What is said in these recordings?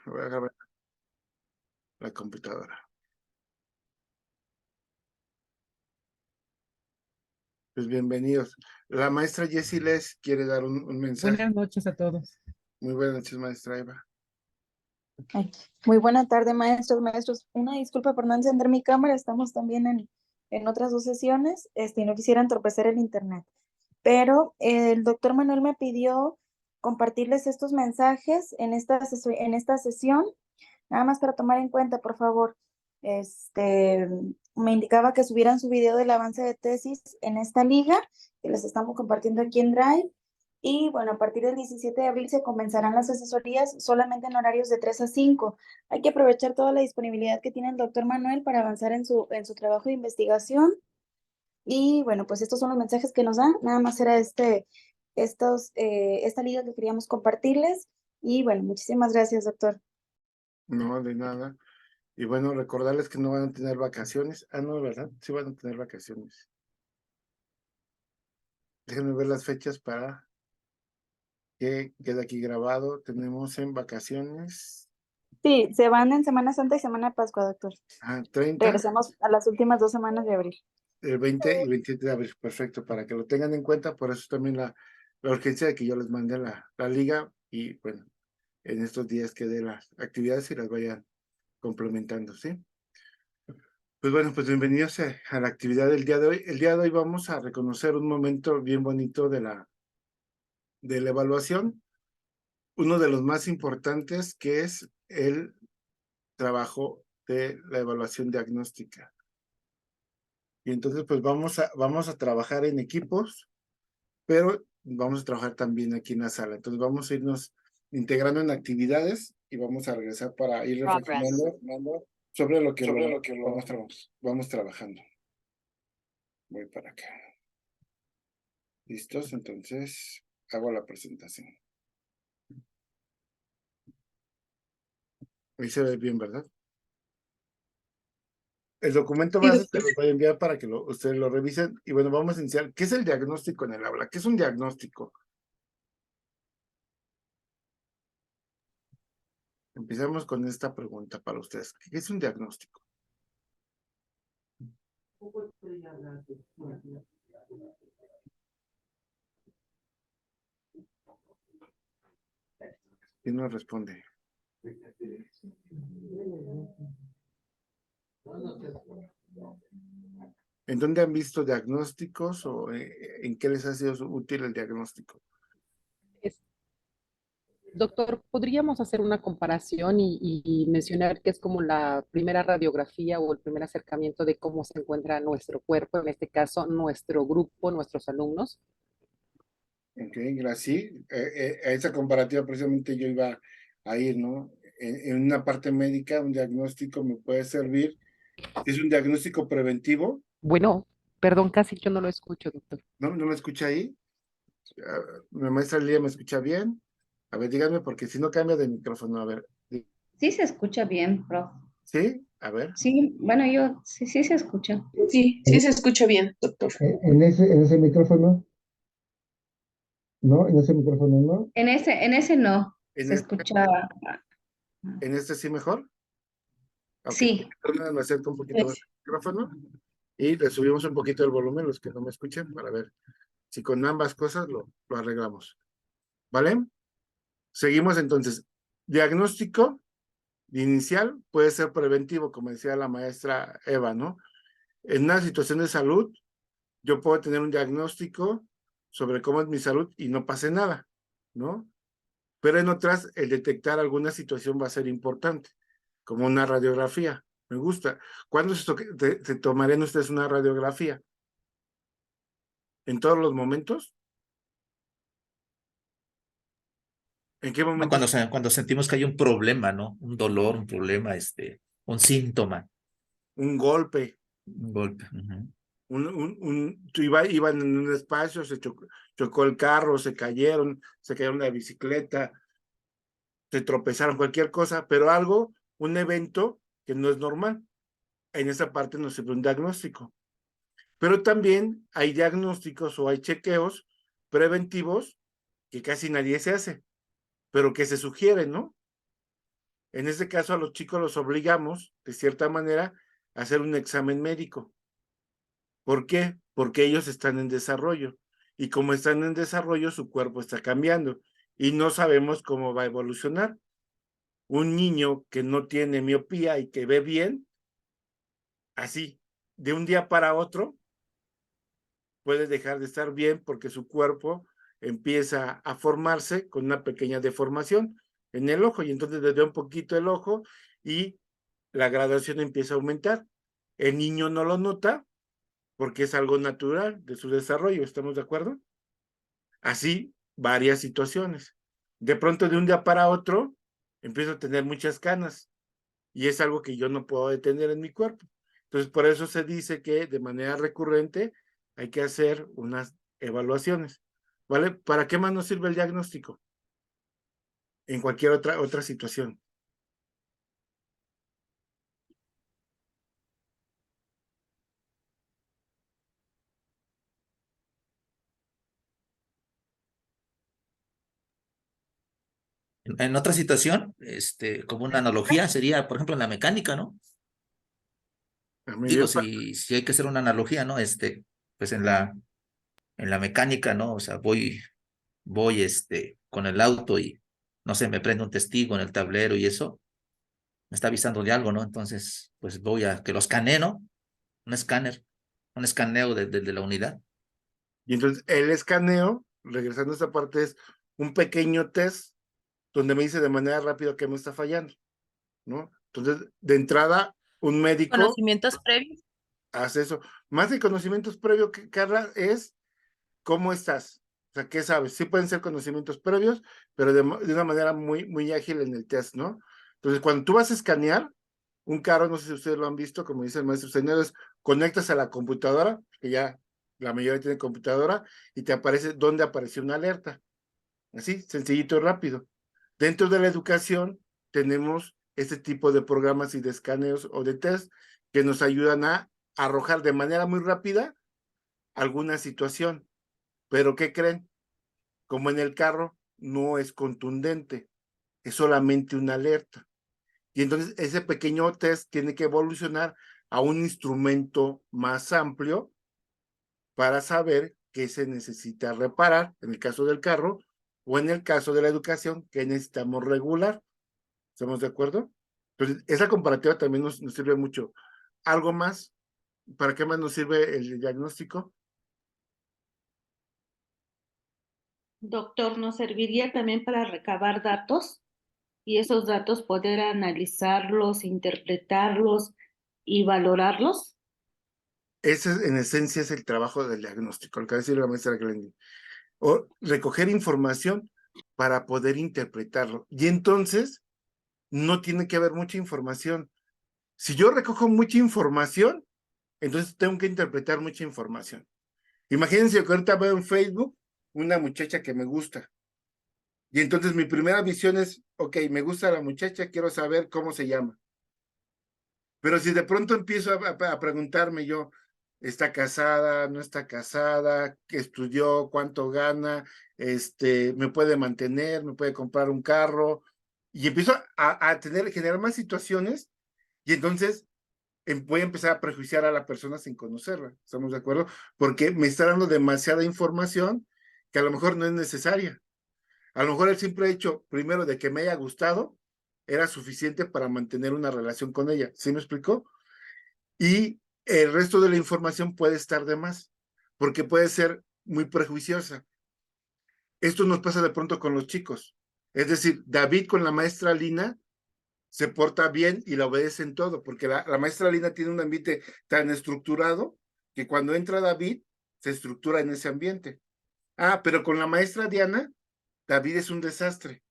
Voy a agarrar la computadora. Pues bienvenidos. La maestra Jessie les quiere dar un mensaje. Buenas noches a todos. Muy buenas noches, maestra Eva. Ay, muy buena tarde, maestros. Una disculpa por no encender mi cámara, estamos también en otras dos sesiones, y no quisiera entorpecer el internet. Pero el doctor Manuel me pidió compartirles estos mensajes en esta sesión, nada más para tomar en cuenta, por favor. Me indicaba que subieran su video del avance de tesis en esta liga, que les estamos compartiendo aquí en Drive. Y bueno, a partir del 17 de abril se comenzarán las asesorías solamente en horarios de 3 a 5. Hay que aprovechar toda la disponibilidad que tiene el doctor Manuel para avanzar en su trabajo de investigación. Y bueno, pues estos son los mensajes que nos dan. Nada más era esta liga que queríamos compartirles. Y bueno, muchísimas gracias, doctor. No, de nada. Y bueno, recordarles que no van a tener vacaciones. Ah, no, ¿verdad? Sí van a tener vacaciones. Déjenme ver las fechas para que quede aquí grabado. Tenemos en vacaciones. Sí, se van en Semana Santa y Semana de Pascua, doctor. 30, Regresamos a las últimas 2 semanas de abril. el 20 y 27 de abril. Perfecto, para que lo tengan en cuenta. Por eso también la urgencia de que yo les mande la liga y bueno, en estos días que dé las actividades y las vayan complementando, ¿sí? Pues bueno, pues bienvenidos a la actividad del día de hoy. El día de hoy vamos a reconocer un momento bien bonito de la evaluación, uno de los más importantes, que es el trabajo de la evaluación diagnóstica. Y entonces pues vamos a trabajar en equipos, pero vamos a trabajar también aquí en la sala. Entonces vamos a irnos integrando en actividades y vamos a regresar para ir reflexionando sobre lo que vamos trabajando. Voy para acá. ¿Listos? Entonces hago la presentación. Ahí se ve bien, ¿verdad? El documento base te lo voy a enviar para que ustedes lo revisen. Y bueno, vamos a iniciar. ¿Qué es el diagnóstico en el aula? ¿Qué es un diagnóstico? Empezamos con esta pregunta para ustedes. ¿Qué es un diagnóstico? ¿Quién nos responde? ¿En dónde han visto diagnósticos o en qué les ha sido útil el diagnóstico? Doctor, ¿podríamos hacer una comparación y mencionar que es como la primera radiografía o el primer acercamiento de cómo se encuentra nuestro cuerpo, en este caso nuestro grupo, nuestros alumnos? Ok, gracias. A esa comparativa precisamente yo iba a ir, ¿no? En una parte médica, un diagnóstico me puede servir. Es un diagnóstico preventivo. Bueno, perdón, casi yo no lo escucho, doctor. ¿No me escucha ahí? Mi maestra Lía me escucha bien. A ver, díganme, porque si no cambia de micrófono, a ver. Sí se escucha bien, prof. ¿Sí? A ver. Sí, bueno, sí se escucha. Sí, sí se escucha bien, doctor. En ese micrófono, ¿no? En ese micrófono, ¿no? En ese no, se escucha. ¿En este sí mejor? Ok. Sí. Entonces me acerco un poquito más al micrófono y le subimos un poquito el volumen, los que no me escuchen, para ver si con ambas cosas lo arreglamos. ¿Vale? Seguimos entonces. Diagnóstico inicial puede ser preventivo, como decía la maestra Eva, ¿no? En una situación de salud, yo puedo tener un diagnóstico sobre cómo es mi salud y no pase nada, ¿no? Pero en otras, el detectar alguna situación va a ser importante, como una radiografía. Me gusta. ¿Cuándo se tomarían ustedes una radiografía? ¿En todos los momentos? ¿En qué momento? Cuando sentimos que hay un problema, ¿no? Un dolor, un problema, un síntoma. Un golpe. Un golpe. Iban en un espacio, se chocó el carro, se cayeron de la bicicleta, se tropezaron, cualquier cosa, pero algo, un evento que no es normal. En esa parte nos sirve un diagnóstico. Pero también hay diagnósticos o hay chequeos preventivos que casi nadie se hace, pero que se sugieren, ¿no? En este caso a los chicos los obligamos, de cierta manera, a hacer un examen médico. ¿Por qué? Porque ellos están en desarrollo. Y como están en desarrollo, su cuerpo está cambiando. Y no sabemos cómo va a evolucionar. Un niño que no tiene miopía y que ve bien, así, de un día para otro, puede dejar de estar bien porque su cuerpo empieza a formarse con una pequeña deformación en el ojo y entonces le da un poquito el ojo y la graduación empieza a aumentar. El niño no lo nota porque es algo natural de su desarrollo, ¿estamos de acuerdo? Así, varias situaciones. De pronto, de un día para otro, empiezo a tener muchas canas y es algo que yo no puedo detener en mi cuerpo. Entonces, por eso se dice que de manera recurrente hay que hacer unas evaluaciones, ¿vale? ¿Para qué más nos sirve el diagnóstico? En cualquier otra situación. En otra situación, como una analogía, sería, por ejemplo, en la mecánica, ¿no? Digo, si hay que hacer una analogía, ¿no? Pues en la mecánica, ¿no? O sea, voy, con el auto y, no sé, me prende un testigo en el tablero y eso, me está avisando de algo, ¿no? Entonces, pues voy a que lo escanee, ¿no? Un escáner, un escaneo de la unidad. Y entonces el escaneo, regresando a esta parte, es un pequeño test donde me dice de manera rápida qué me está fallando, ¿no? Entonces, de entrada, un médico ¿Conocimientos previos? hace eso. Más de conocimientos previos, Carla, es cómo estás. O sea, ¿qué sabes? Sí pueden ser conocimientos previos, pero de una manera muy ágil en el test, ¿no? Entonces, cuando tú vas a escanear un carro, no sé si ustedes lo han visto, como dice el maestro señores, conectas a la computadora, que ya la mayoría tiene computadora, y te aparece dónde apareció una alerta. Así, sencillito y rápido. Dentro de la educación tenemos este tipo de programas y de escaneos o de test que nos ayudan a arrojar de manera muy rápida alguna situación. Pero ¿qué creen? Como en el carro, no es contundente, es solamente una alerta. Y entonces ese pequeño test tiene que evolucionar a un instrumento más amplio para saber qué se necesita reparar, en el caso del carro, o en el caso de la educación, qué necesitamos regular. ¿Estamos de acuerdo? Entonces, esa comparativa también nos sirve mucho. ¿Algo más? ¿Para qué más nos sirve el diagnóstico? Doctor, ¿nos serviría también para recabar datos y esos datos poder analizarlos, interpretarlos y valorarlos? Ese, en esencia, es el trabajo del diagnóstico, lo que decía la maestra Glendy. O recoger información para poder interpretarlo. Y entonces, no tiene que haber mucha información. Si yo recojo mucha información, entonces tengo que interpretar mucha información. Imagínense que ahorita veo en Facebook una muchacha que me gusta. Y entonces mi primera visión es, ok, me gusta la muchacha, quiero saber cómo se llama. Pero si de pronto empiezo a preguntarme yo, ¿está casada? ¿No está casada? ¿Qué estudió? ¿Cuánto gana? ¿Me puede mantener? ¿Me puede comprar un carro? Y empiezo generar más situaciones y entonces voy a empezar a prejuiciar a la persona sin conocerla. ¿Estamos de acuerdo? Porque me está dando demasiada información que a lo mejor no es necesaria. A lo mejor el simple hecho, primero, de que me haya gustado, era suficiente para mantener una relación con ella. ¿Sí me explicó? Y el resto de la información puede estar de más, porque puede ser muy prejuiciosa. Esto nos pasa de pronto con los chicos. Es decir, David con la maestra Lina se porta bien y la obedece en todo, porque la maestra Lina tiene un ambiente tan estructurado que cuando entra David, se estructura en ese ambiente. Ah, pero con la maestra Diana, David es un desastre.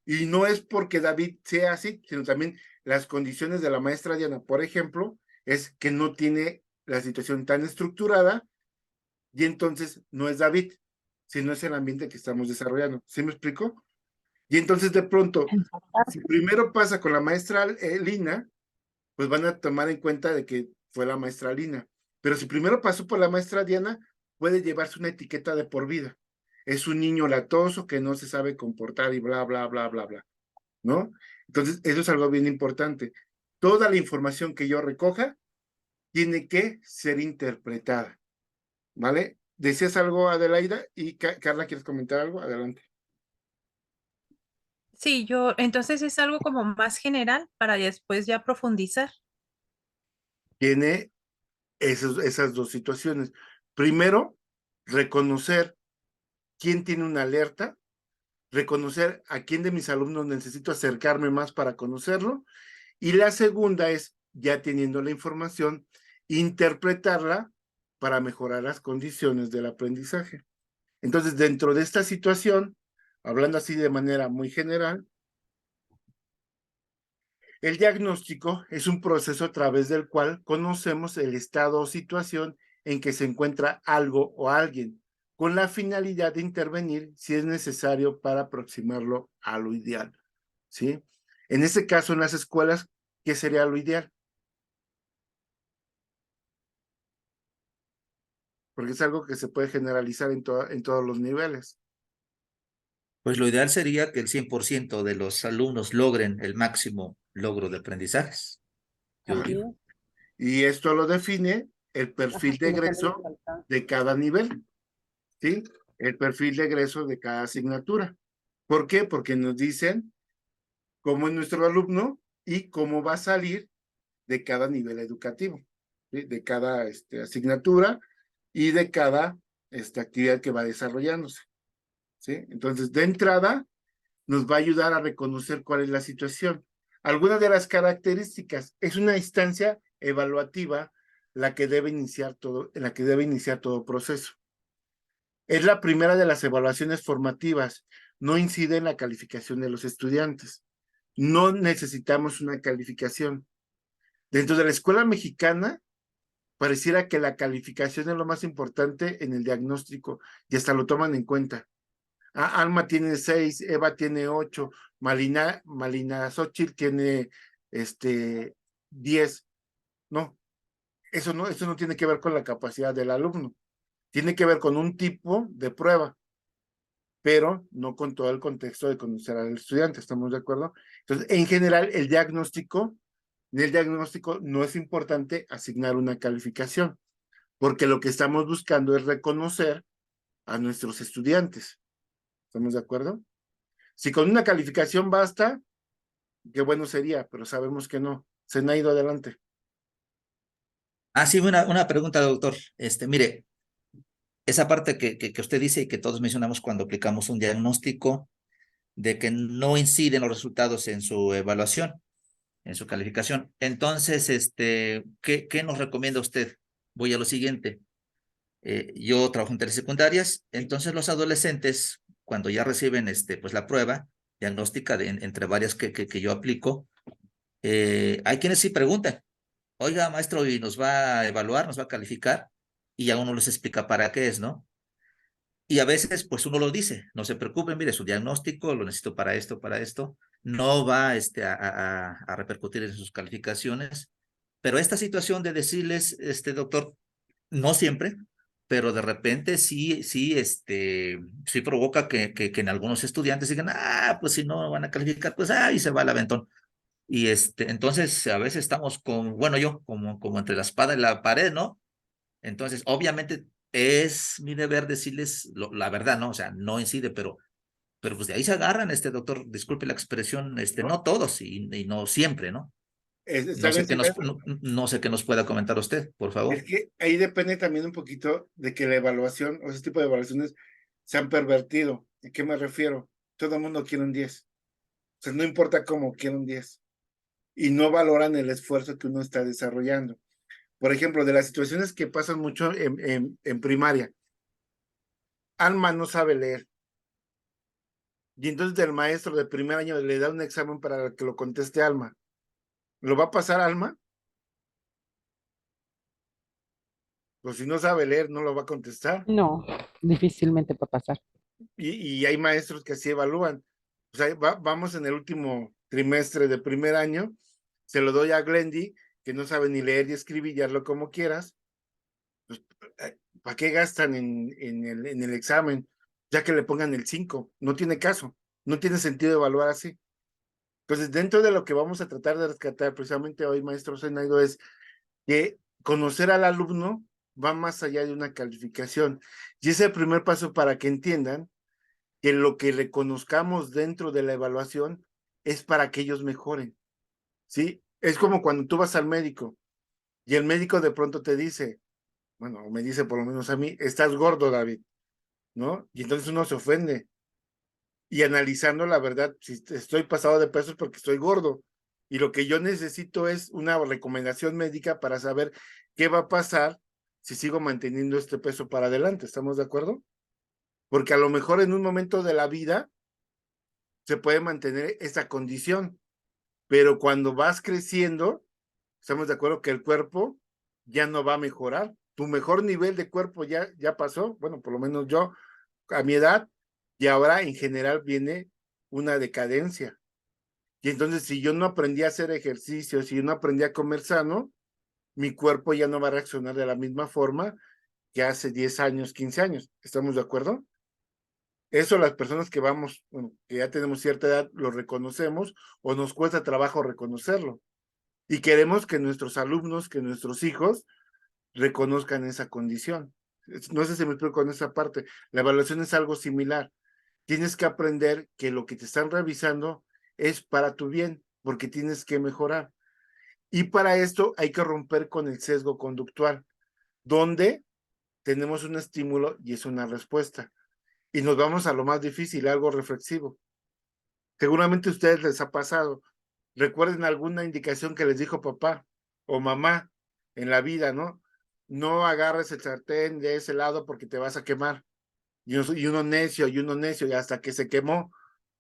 Y no es porque David sea así, sino también las condiciones de la maestra Diana, por ejemplo, es que no tiene la situación tan estructurada y entonces no es David, sino es el ambiente que estamos desarrollando. ¿Sí me explico? Y entonces de pronto, si primero pasa con la maestra Lina, pues van a tomar en cuenta de que fue la maestra Lina. Pero si primero pasó por la maestra Diana, puede llevarse una etiqueta de por vida. Es un niño latoso que no se sabe comportar y bla, bla, bla, bla, bla, ¿no? Entonces, eso es algo bien importante. Toda la información que yo recoja tiene que ser interpretada, ¿vale? ¿Decías algo, Adelaida? Y Carla, ¿quieres comentar algo? Adelante. Sí, yo, entonces es algo como más general para después ya profundizar. Tiene esas dos situaciones. Primero, reconocer quién tiene una alerta, reconocer a quién de mis alumnos necesito acercarme más para conocerlo. Y la segunda es, ya teniendo la información, interpretarla para mejorar las condiciones del aprendizaje. Entonces, dentro de esta situación, hablando así de manera muy general, el diagnóstico es un proceso a través del cual conocemos el estado o situación en que se encuentra algo o alguien, con la finalidad de intervenir si es necesario para aproximarlo a lo ideal, ¿sí? En este caso, en las escuelas, ¿qué sería lo ideal? Porque es algo que se puede generalizar en todos los niveles. Pues lo ideal sería que el 100% de los alumnos logren el máximo logro de aprendizajes, yo Así digo. es. Y esto lo define el perfil Ajá, de y mejorar egreso el alcance. de cada nivel, ¿sí? El perfil de egreso de cada asignatura. ¿Por qué? Porque nos dicen cómo es nuestro alumno y cómo va a salir de cada nivel educativo, ¿sí? De cada asignatura y de cada actividad que va desarrollándose, ¿sí? Entonces, de entrada, nos va a ayudar a reconocer cuál es la situación. Algunas de las características es una instancia evaluativa la que debe iniciar todo proceso. Es la primera de las evaluaciones formativas, no incide en la calificación de los estudiantes. No necesitamos una calificación. Dentro de la escuela mexicana, pareciera que la calificación es lo más importante en el diagnóstico y hasta lo toman en cuenta. Alma tiene 6, Eva tiene 8, Malina Xochitl tiene 10. No, eso no tiene que ver con la capacidad del alumno. Tiene que ver con un tipo de prueba, pero no con todo el contexto de conocer al estudiante, ¿estamos de acuerdo? Entonces, en general, en el diagnóstico no es importante asignar una calificación, porque lo que estamos buscando es reconocer a nuestros estudiantes. ¿Estamos de acuerdo? Si con una calificación basta, qué bueno sería, pero sabemos que no. Se me ha ido adelante. Ah, sí, una pregunta, doctor. Mire, esa parte que usted dice y que todos mencionamos cuando aplicamos un diagnóstico, de que no inciden los resultados en su evaluación, en su calificación. Entonces, ¿qué nos recomienda usted? Voy a lo siguiente. Yo trabajo en telesecundarias, entonces los adolescentes, cuando ya reciben pues la prueba diagnóstica entre varias que yo aplico, hay quienes sí preguntan, oiga, maestro, ¿y nos va a evaluar, nos va a calificar? Y ya uno les explica para qué es, ¿no? Y a veces, pues uno lo dice, no se preocupen, mire, su diagnóstico lo necesito para esto, no va a repercutir en sus calificaciones, pero esta situación de decirles, doctor, no siempre, pero de repente sí provoca que en algunos estudiantes digan, pues si no van a calificar, pues ahí se va el aventón. Y entonces a veces estamos bueno, yo como entre la espada y la pared, ¿no? Entonces, obviamente es mi deber decirles la verdad, ¿no? O sea, no incide, pero pues de ahí se agarran, doctor, disculpe la expresión, no todos y no siempre, ¿no? Está No bien, sé Silvia. no sé qué nos pueda comentar usted, por Es favor. que ahí depende también un poquito de que la evaluación o ese tipo de evaluaciones se han pervertido. ¿A qué me refiero? Todo el mundo quiere un 10. O sea, no importa cómo quiere un 10. Y no valoran el esfuerzo que uno está desarrollando. Por ejemplo, de las situaciones que pasan mucho en primaria. Alma no sabe leer. Y entonces el maestro de primer año le da un examen para que lo conteste Alma. ¿Lo va a pasar Alma? Pues si no sabe leer, no lo va a contestar. No, difícilmente va a pasar. Y hay maestros que así evalúan. O sea, vamos en el último trimestre de primer año, se lo doy a Glendy, que no sabe ni leer y escribir, y hazlo como quieras. Pues, ¿para qué gastan en el examen? Ya que le pongan el 5, no tiene caso, no tiene sentido evaluar así. Entonces, dentro de lo que vamos a tratar de rescatar precisamente hoy, maestro Zenaido, es que conocer al alumno va más allá de una calificación. Y ese es el primer paso para que entiendan que lo que reconozcamos dentro de la evaluación es para que ellos mejoren, ¿sí? Es como cuando tú vas al médico y el médico de pronto te dice, bueno, me dice por lo menos a mí, estás gordo, David, ¿no? Y entonces uno se ofende. Y analizando la verdad, si estoy pasado de peso es porque estoy gordo. Y lo que yo necesito es una recomendación médica para saber qué va a pasar si sigo manteniendo este peso para adelante. ¿Estamos de acuerdo? Porque a lo mejor en un momento de la vida se puede mantener esa condición, pero cuando vas creciendo, estamos de acuerdo que el cuerpo ya no va a mejorar. Tu mejor nivel de cuerpo ya pasó, bueno, por lo menos yo a mi edad, y ahora en general viene una decadencia. Y entonces si yo no aprendí a hacer ejercicio, si yo no aprendí a comer sano, mi cuerpo ya no va a reaccionar de la misma forma que hace 10 años, 15 años. ¿Estamos de acuerdo? Eso las personas que vamos, bueno, que ya tenemos cierta edad, lo reconocemos o nos cuesta trabajo reconocerlo. Y queremos que nuestros alumnos, que nuestros hijos reconozcan esa condición. No sé si me explico con esa parte. La evaluación es algo similar. Tienes que aprender que lo que te están revisando es para tu bien, porque tienes que mejorar. Y para esto hay que romper con el sesgo conductual, donde tenemos un estímulo y es una respuesta. Y nos vamos a lo más difícil, algo reflexivo. Seguramente a ustedes les ha pasado. Recuerden alguna indicación que les dijo papá o mamá en la vida, ¿no? No agarres el sartén de ese lado porque te vas a quemar. Y uno necio, y hasta que se quemó.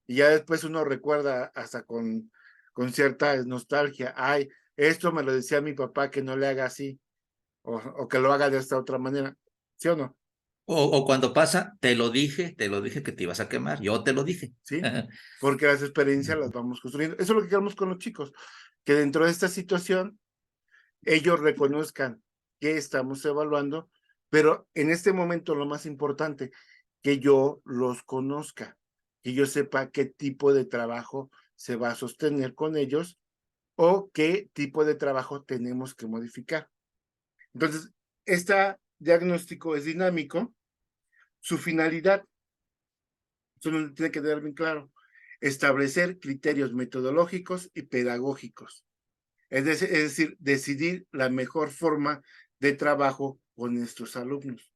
Y ya después uno recuerda hasta con cierta nostalgia. Ay, esto me lo decía mi papá que no le haga así, o que lo haga de esta otra manera. ¿Sí o no? O cuando pasa, te lo dije que te ibas a quemar, yo te lo dije. ¿Sí? Porque las experiencias las vamos construyendo. Eso es lo que queremos con los chicos, que dentro de esta situación ellos reconozcan que estamos evaluando, pero en este momento lo más importante, que yo los conozca, que yo sepa qué tipo de trabajo se va a sostener con ellos o qué tipo de trabajo tenemos que modificar. Entonces, este diagnóstico es dinámico, su finalidad, eso nos tiene que quedar bien claro, establecer criterios metodológicos y pedagógicos. Es decir, decidir la mejor forma de trabajo con estos alumnos.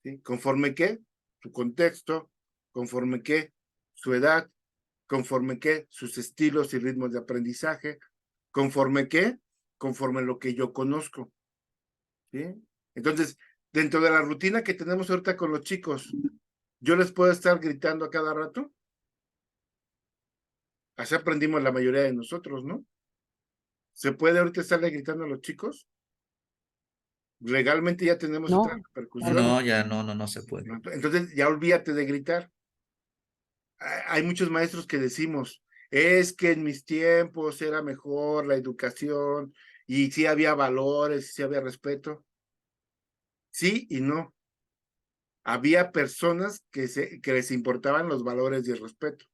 ¿Sí? Conforme que su contexto, conforme que su edad, conforme que sus estilos y ritmos de aprendizaje, conforme lo que yo conozco. ¿Sí? Entonces, dentro de la rutina que tenemos ahorita con los chicos, yo les puedo estar gritando a cada rato. Así aprendimos la mayoría de nosotros, ¿no? ¿Se puede ahorita estarle gritando a los chicos? Legalmente ya tenemos No, otra repercusión. No, ya no se puede. Entonces, ya olvídate de gritar. Hay muchos maestros que decimos, es que en mis tiempos era mejor la educación y sí había valores, sí había respeto. Sí y no. Había personas que les importaban los valores y el respeto.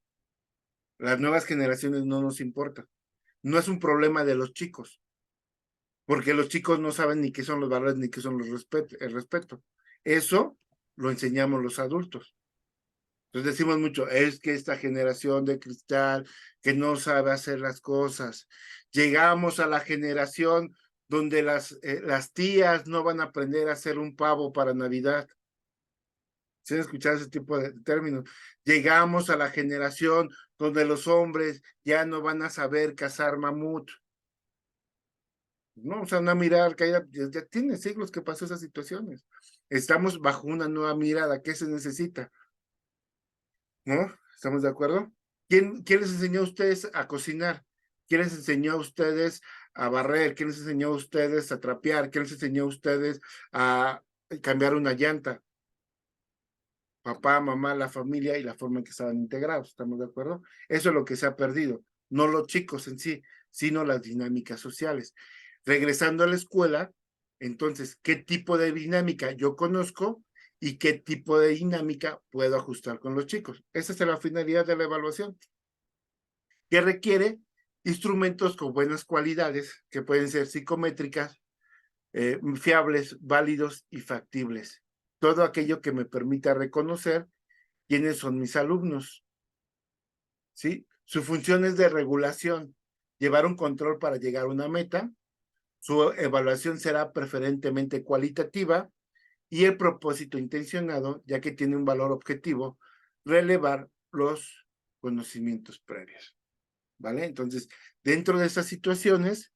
Las nuevas generaciones no nos importan. No es un problema de los chicos, porque los chicos no saben ni qué son los valores ni qué son el respeto. Eso lo enseñamos los adultos. Entonces decimos mucho, es que esta generación de cristal que no sabe hacer las cosas. Llegamos a la generación donde las tías no van a aprender a hacer un pavo para Navidad. ¿Sí han escuchado ese tipo de términos? Llegamos a la generación donde los hombres ya no van a saber cazar mamut. No, o sea, una mirada que ya tiene siglos que pasó esas situaciones. Estamos bajo una nueva mirada. ¿Qué se necesita? ¿No? ¿Estamos de acuerdo? ¿Quién les enseñó a ustedes a cocinar? ¿Quién les enseñó a ustedes a barrer? ¿Quién les enseñó a ustedes a trapear? ¿Quién les enseñó a ustedes a cambiar una llanta? Papá, mamá, la familia y la forma en que estaban integrados. ¿Estamos de acuerdo? Eso es lo que se ha perdido. No los chicos en sí, sino las dinámicas sociales. Regresando a la escuela, entonces, ¿qué tipo de dinámica yo conozco y qué tipo de dinámica puedo ajustar con los chicos? Esa es la finalidad de la evaluación. que requiere instrumentos con buenas cualidades, que pueden ser psicométricas, fiables, válidos y factibles. Todo aquello que me permita reconocer quiénes son mis alumnos. ¿Sí? Su función es de regulación, llevar un control para llegar a una meta. Su evaluación será preferentemente cualitativa y el propósito intencionado, ya que tiene un valor objetivo, relevar los conocimientos previos. ¿Vale? Entonces, dentro de esas situaciones,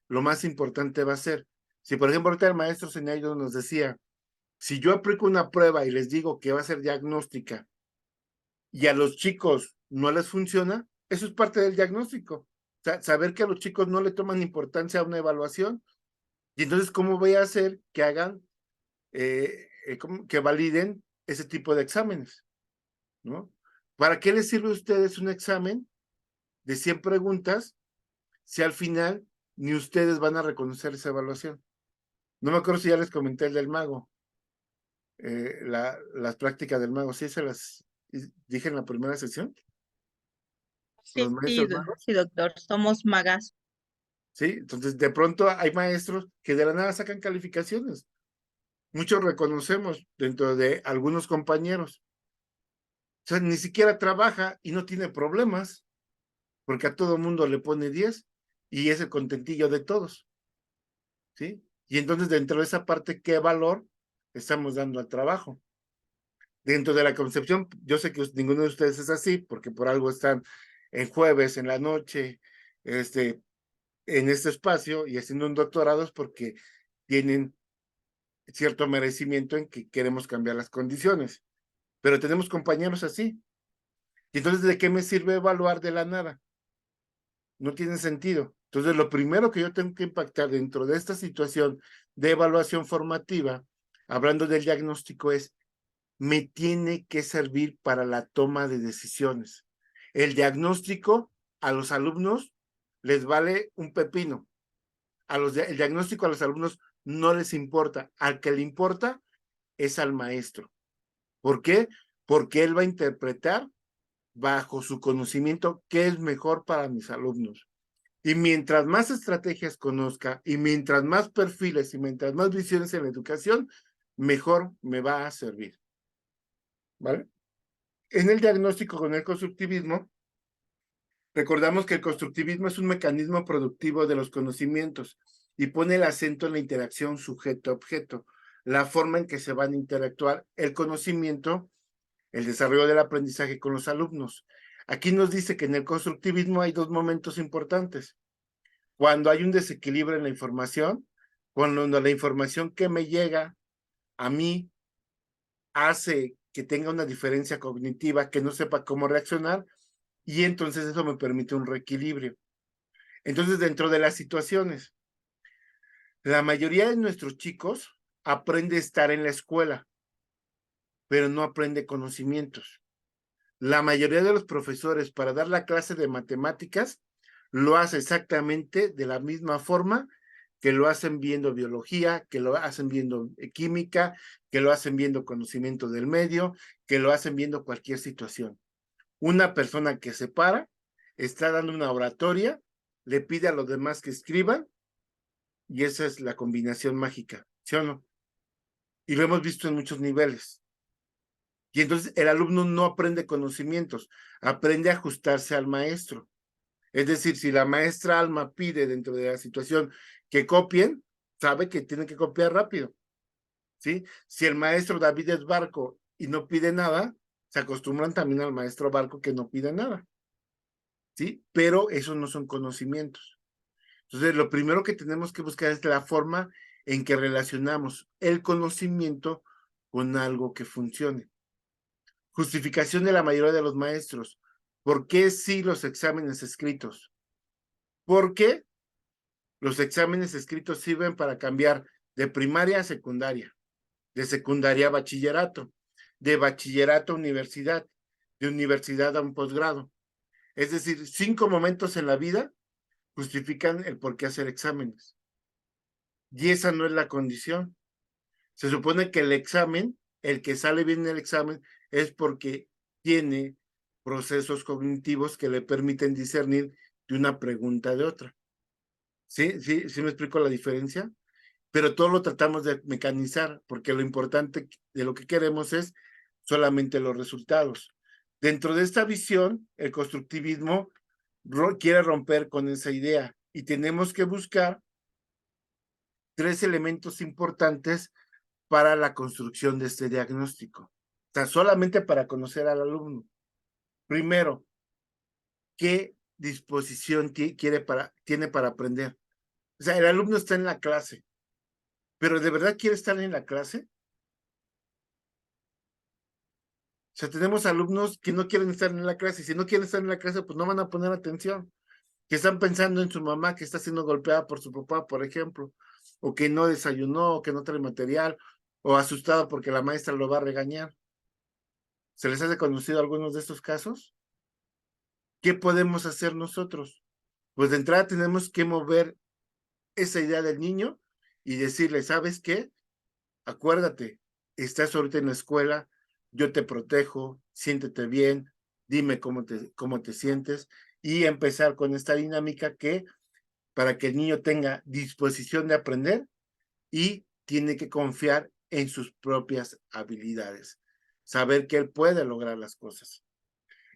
lo más importante va a ser, si por ejemplo ahorita el maestro Zenaida nos decía, si yo aplico una prueba y les digo que va a ser diagnóstica y a los chicos no les funciona, eso es parte del diagnóstico. O sea, saber que a los chicos no le toman importancia a una evaluación, y entonces, ¿cómo voy a hacer que hagan, que validen ese tipo de exámenes? ¿No? ¿Para qué les sirve a ustedes un examen de 100 preguntas si al final ni ustedes van a reconocer esa evaluación? No me acuerdo si ya les comenté el del mago, las prácticas del mago, ¿sí se las dije en la primera sesión? Los maestros magos. Sí, doctor, somos magas. Sí, entonces de pronto hay maestros que de la nada sacan calificaciones. Muchos reconocemos dentro de algunos compañeros. O sea, ni siquiera trabaja y no tiene problemas, porque a todo mundo le pone 10 y es el contentillo de todos. ¿Sí? Y entonces dentro de esa parte, ¿qué valor estamos dando al trabajo? Dentro de la concepción, yo sé que ninguno de ustedes es así, porque por algo están en jueves, en la noche, en este espacio y haciendo un doctorado, es porque tienen cierto merecimiento en que queremos cambiar las condiciones. Pero tenemos compañeros así. Y entonces, ¿de qué me sirve evaluar de la nada? No tiene sentido. Entonces, lo primero que yo tengo que impactar dentro de esta situación de evaluación formativa, hablando del diagnóstico, es, me tiene que servir para la toma de decisiones. El diagnóstico a los alumnos les vale un pepino. El diagnóstico a los alumnos no les importa. Al que le importa es al maestro. ¿Por qué? Porque él va a interpretar bajo su conocimiento qué es mejor para mis alumnos. Y mientras más estrategias conozca, y mientras más perfiles, y mientras más visiones en la educación, mejor me va a servir. ¿Vale? En el diagnóstico con el constructivismo, recordamos que el constructivismo es un mecanismo productivo de los conocimientos y pone el acento en la interacción sujeto-objeto, la forma en que se van a interactuar el conocimiento, el desarrollo del aprendizaje con los alumnos. Aquí nos dice que en el constructivismo hay dos momentos importantes. Cuando hay un desequilibrio en la información, cuando la información que me llega a mí hace que tenga una diferencia cognitiva, que no sepa cómo reaccionar, y entonces eso me permite un reequilibrio. Entonces, dentro de las situaciones, la mayoría de nuestros chicos aprende a estar en la escuela, pero no aprende conocimientos. La mayoría de los profesores, para dar la clase de matemáticas, lo hace exactamente de la misma forma que lo hacen viendo biología, que lo hacen viendo química, que lo hacen viendo conocimiento del medio, que lo hacen viendo cualquier situación. Una persona que se para, está dando una oratoria, le pide a los demás que escriban, y esa es la combinación mágica, ¿sí o no? Y lo hemos visto en muchos niveles. Y entonces el alumno no aprende conocimientos, aprende a ajustarse al maestro. Es decir, si la maestra Alma pide dentro de la situación que copien, sabe que tiene que copiar rápido. ¿Sí? Si el maestro David es Barco y no pide nada, se acostumbran también al maestro Barco que no pide nada. ¿Sí? Pero esos no son conocimientos. Entonces, lo primero que tenemos que buscar es la forma en que relacionamos el conocimiento con algo que funcione. Justificación de la mayoría de los maestros. ¿Por qué sí los exámenes escritos? Porque los exámenes escritos sirven para cambiar de primaria a secundaria, de secundaria a bachillerato, de bachillerato a universidad, de universidad a un posgrado. Es decir, 5 momentos en la vida justifican el por qué hacer exámenes. Y esa no es la condición. Se supone que el examen, el que sale bien en el examen, es porque tiene procesos cognitivos que le permiten discernir de una pregunta de otra. ¿Sí? ¿Sí me explico la diferencia? Pero todo lo tratamos de mecanizar, porque lo importante de lo que queremos es solamente los resultados. Dentro de esta visión, el constructivismo quiere romper con esa idea y tenemos que buscar 3 elementos importantes para la construcción de este diagnóstico. O sea, solamente para conocer al alumno. Primero, ¿qué disposición tiene para aprender? O sea, el alumno está en la clase, pero ¿de verdad quiere estar en la clase? O sea, tenemos alumnos que no quieren estar en la clase, y si no quieren estar en la clase, pues no van a poner atención, que están pensando en su mamá que está siendo golpeada por su papá, por ejemplo, o que no desayunó, o que no trae material, o asustado porque la maestra lo va a regañar. ¿Se les hace conocido algunos de estos casos? ¿Qué podemos hacer nosotros? Pues de entrada tenemos que mover esa idea del niño y decirle, ¿sabes qué? Acuérdate, estás ahorita en la escuela, yo te protejo, siéntete bien, dime cómo te sientes, y empezar con esta dinámica para que el niño tenga disposición de aprender y tiene que confiar en sus propias habilidades, saber que él puede lograr las cosas.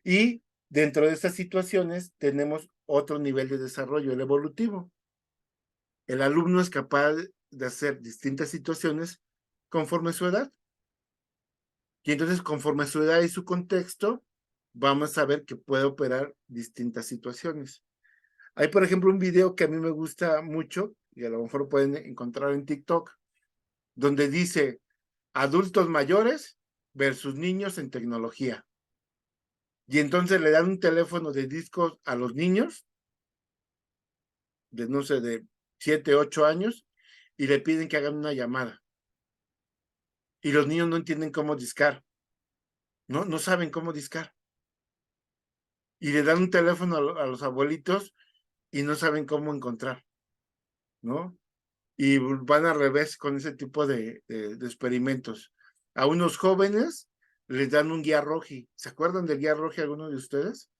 Y dentro de estas situaciones tenemos otro nivel de desarrollo, el evolutivo. El alumno es capaz de hacer distintas situaciones conforme a su edad. Y entonces, conforme a su edad y su contexto, vamos a ver que puede operar distintas situaciones. Hay, por ejemplo, un video que a mí me gusta mucho, y a lo mejor lo pueden encontrar en TikTok, donde dice adultos mayores versus niños en tecnología. Y entonces le dan un teléfono de discos a los niños, de no sé, de 7, 8 años, y le piden que hagan una llamada. Y los niños no entienden cómo discar. No saben cómo discar. Y le dan un teléfono a los abuelitos y no saben cómo encontrar, ¿no? Y van al revés con ese tipo de experimentos. A unos jóvenes les dan un guía roji. ¿Se acuerdan del guía roji alguno de ustedes?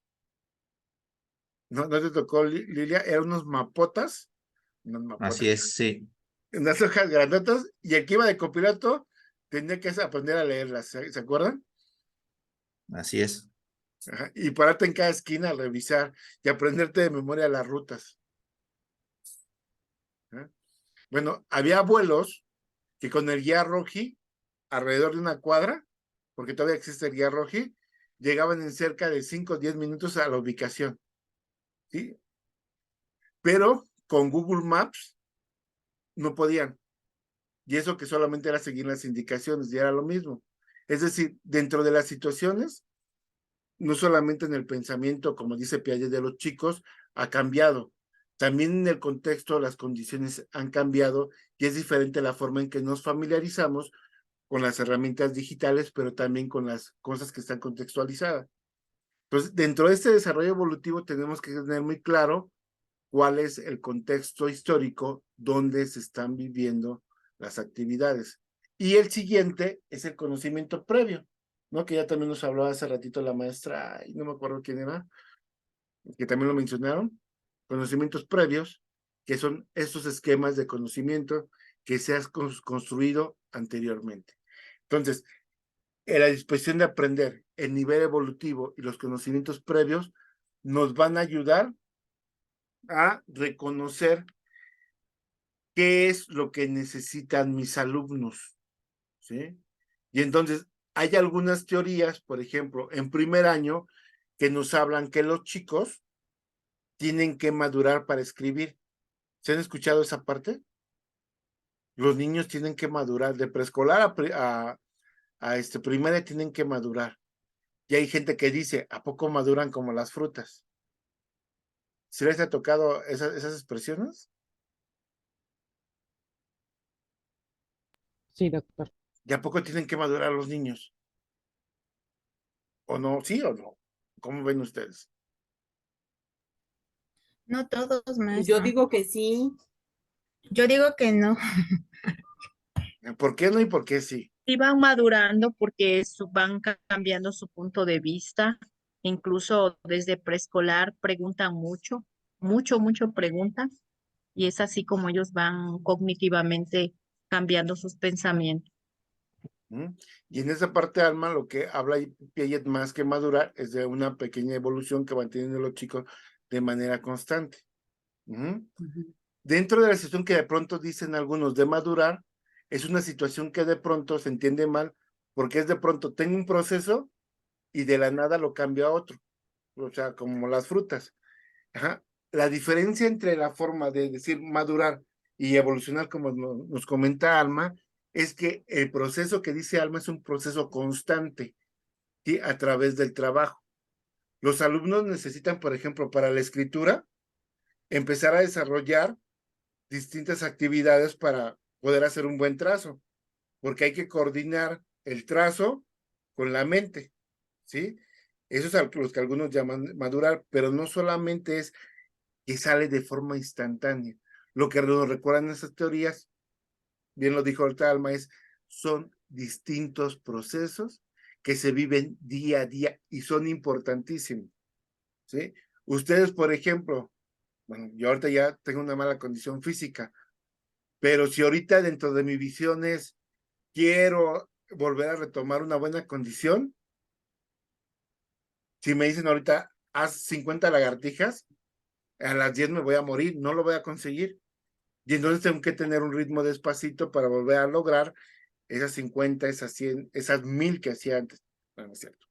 ¿No te tocó, Lilia? Eran unos mapotas. Así es, sí. Unas hojas grandotas, y el que iba de copiloto tenía que aprender a leerlas. ¿Se acuerdan? Así es. Ajá. Y pararte en cada esquina a revisar y aprenderte de memoria las rutas. ¿Ah? Bueno, había abuelos que con el guía roji, alrededor de una cuadra, porque todavía existe el guía roji, llegaban en cerca de 5 o 10 minutos a la ubicación. ¿Sí? Pero con Google Maps no podían. Y eso que solamente era seguir las indicaciones, y era lo mismo. Es decir, dentro de las situaciones, no solamente en el pensamiento, como dice Piaget, de los chicos, ha cambiado. También en el contexto, las condiciones han cambiado y es diferente la forma en que nos familiarizamos con las herramientas digitales, pero también con las cosas que están contextualizadas. Entonces, dentro de este desarrollo evolutivo tenemos que tener muy claro cuál es el contexto histórico donde se están viviendo las actividades. Y el siguiente es el conocimiento previo, ¿no? Que ya también nos habló hace ratito la maestra, y no me acuerdo quién era, que también lo mencionaron, conocimientos previos, que son estos esquemas de conocimiento que se han construido anteriormente. Entonces, la disposición de aprender, el nivel evolutivo y los conocimientos previos nos van a ayudar a reconocer qué es lo que necesitan mis alumnos, ¿sí? Y entonces hay algunas teorías, por ejemplo, en primer año, que nos hablan que los chicos tienen que madurar para escribir. ¿Se han escuchado esa parte? Los niños tienen que madurar, de preescolar a primaria tienen que madurar. Y hay gente que dice, ¿a poco maduran como las frutas? ¿Se les ha tocado esas expresiones? Sí, doctor. ¿Y a poco tienen que madurar los niños? ¿O no? ¿Sí o no? ¿Cómo ven ustedes? No todos, Yo maestra. digo que sí. Yo digo que no. ¿Por qué no y por qué sí? Sí van madurando porque van cambiando su punto de vista Incluso desde preescolar preguntan mucho, mucho preguntan, y es así como ellos van cognitivamente cambiando sus pensamientos. ¿Mm? Y en esa parte, Alma, lo que habla Piaget más que madurar es de una pequeña evolución que van teniendo los chicos de manera constante. ¿Mm? Dentro de la situación que de pronto dicen algunos de madurar, es una situación que de pronto se entiende mal, porque es de pronto tengo un proceso y de la nada lo cambio a otro, o sea, como las frutas. Ajá. La diferencia entre la forma de decir madurar y evolucionar, como nos comenta Alma, es que el proceso que dice Alma es un proceso constante, ¿sí? A través del trabajo. Los alumnos necesitan, por ejemplo, para la escritura, empezar a desarrollar distintas actividades para poder hacer un buen trazo, porque hay que coordinar el trazo con la mente, ¿sí? Eso es lo que algunos llaman madurar, pero no solamente es que sale de forma instantánea. Lo que nos recuerdan esas teorías, bien lo dijo ahorita Alma, son distintos procesos que se viven día a día y son importantísimos, ¿sí? Ustedes, por ejemplo, bueno, yo ahorita ya tengo una mala condición física, pero si ahorita dentro de mi visión es, quiero volver a retomar una buena condición, si me dicen ahorita, haz 50 lagartijas, a las 10 me voy a morir, no lo voy a conseguir. Y entonces tengo que tener un ritmo despacito para volver a lograr esas 50, esas 100, esas 1000 que hacía antes. No, no es cierto.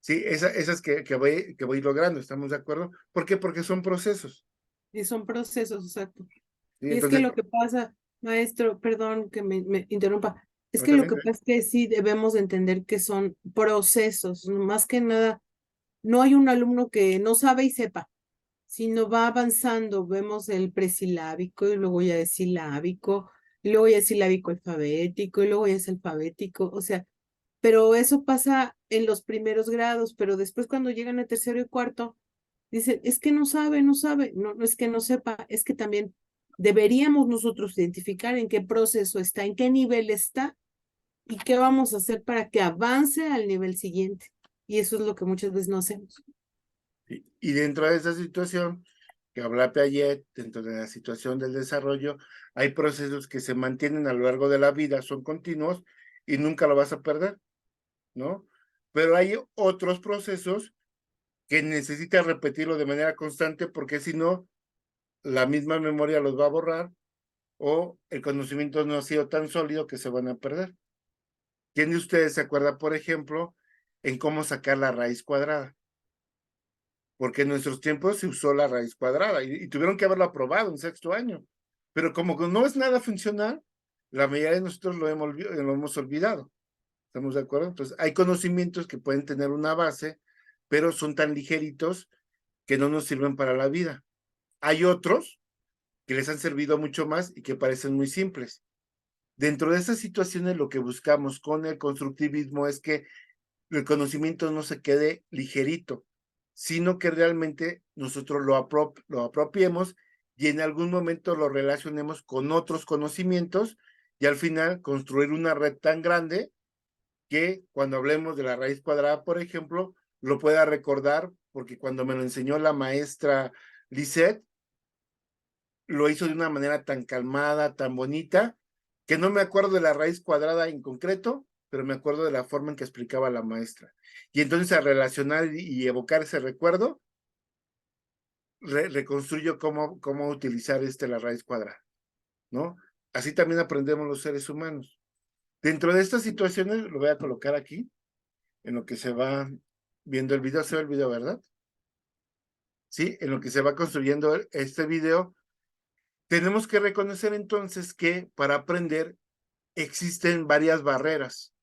Sí, esas que voy logrando, ¿estamos de acuerdo? ¿Por qué? Porque son procesos. Y son procesos, exacto. ¿Sí? Y es Entonces, que lo que pasa, maestro, perdón que me interrumpa, es ¿no que lo también? que pasa es que sí debemos de entender que son procesos, más que nada, no hay un alumno que no sabe y sepa, sino va avanzando, vemos el presilábico y luego ya es silábico, y luego ya es silábico alfabético, y luego ya es alfabético, o sea, pero eso pasa en los primeros grados, pero después cuando llegan a tercero y cuarto, dicen, es que no sabe, no sabe, no es que no sepa, es que también deberíamos nosotros identificar en qué proceso está, en qué nivel está y qué vamos a hacer para que avance al nivel siguiente. Y eso es lo que muchas veces no hacemos. Y dentro de esa situación que habla Piaget, dentro de la situación del desarrollo, hay procesos que se mantienen a lo largo de la vida, son continuos y nunca lo vas a perder, ¿no? Pero hay otros procesos que necesitas repetirlo de manera constante porque si no, la misma memoria los va a borrar o el conocimiento no ha sido tan sólido que se van a perder. ¿Quién de ustedes se acuerda, por ejemplo, en cómo sacar la raíz cuadrada? Porque en nuestros tiempos se usó la raíz cuadrada y tuvieron que haberlo aprobado en sexto año. Pero como que no es nada funcional, la mayoría de nosotros lo hemos olvidado. ¿Estamos de acuerdo? Entonces, hay conocimientos que pueden tener una base, pero son tan ligeritos que no nos sirven para la vida. Hay otros que les han servido mucho más y que parecen muy simples. Dentro de esas situaciones, lo que buscamos con el constructivismo es que el conocimiento no se quede ligerito, sino que realmente nosotros lo apropiemos y en algún momento lo relacionemos con otros conocimientos y al final construir una red tan grande que cuando hablemos de la raíz cuadrada, por ejemplo, lo pueda recordar, porque cuando me lo enseñó la maestra Lisette, lo hizo de una manera tan calmada, tan bonita, que no me acuerdo de la raíz cuadrada en concreto, pero me acuerdo de la forma en que explicaba la maestra. Y entonces a relacionar y evocar ese recuerdo, reconstruyo cómo utilizar la raíz cuadrada, ¿no? Así también aprendemos los seres humanos. Dentro de estas situaciones, lo voy a colocar aquí, en lo que se va viendo el video, se ve el video, ¿verdad? Sí, en lo que se va construyendo este video, tenemos que reconocer entonces que para aprender existen varias barreras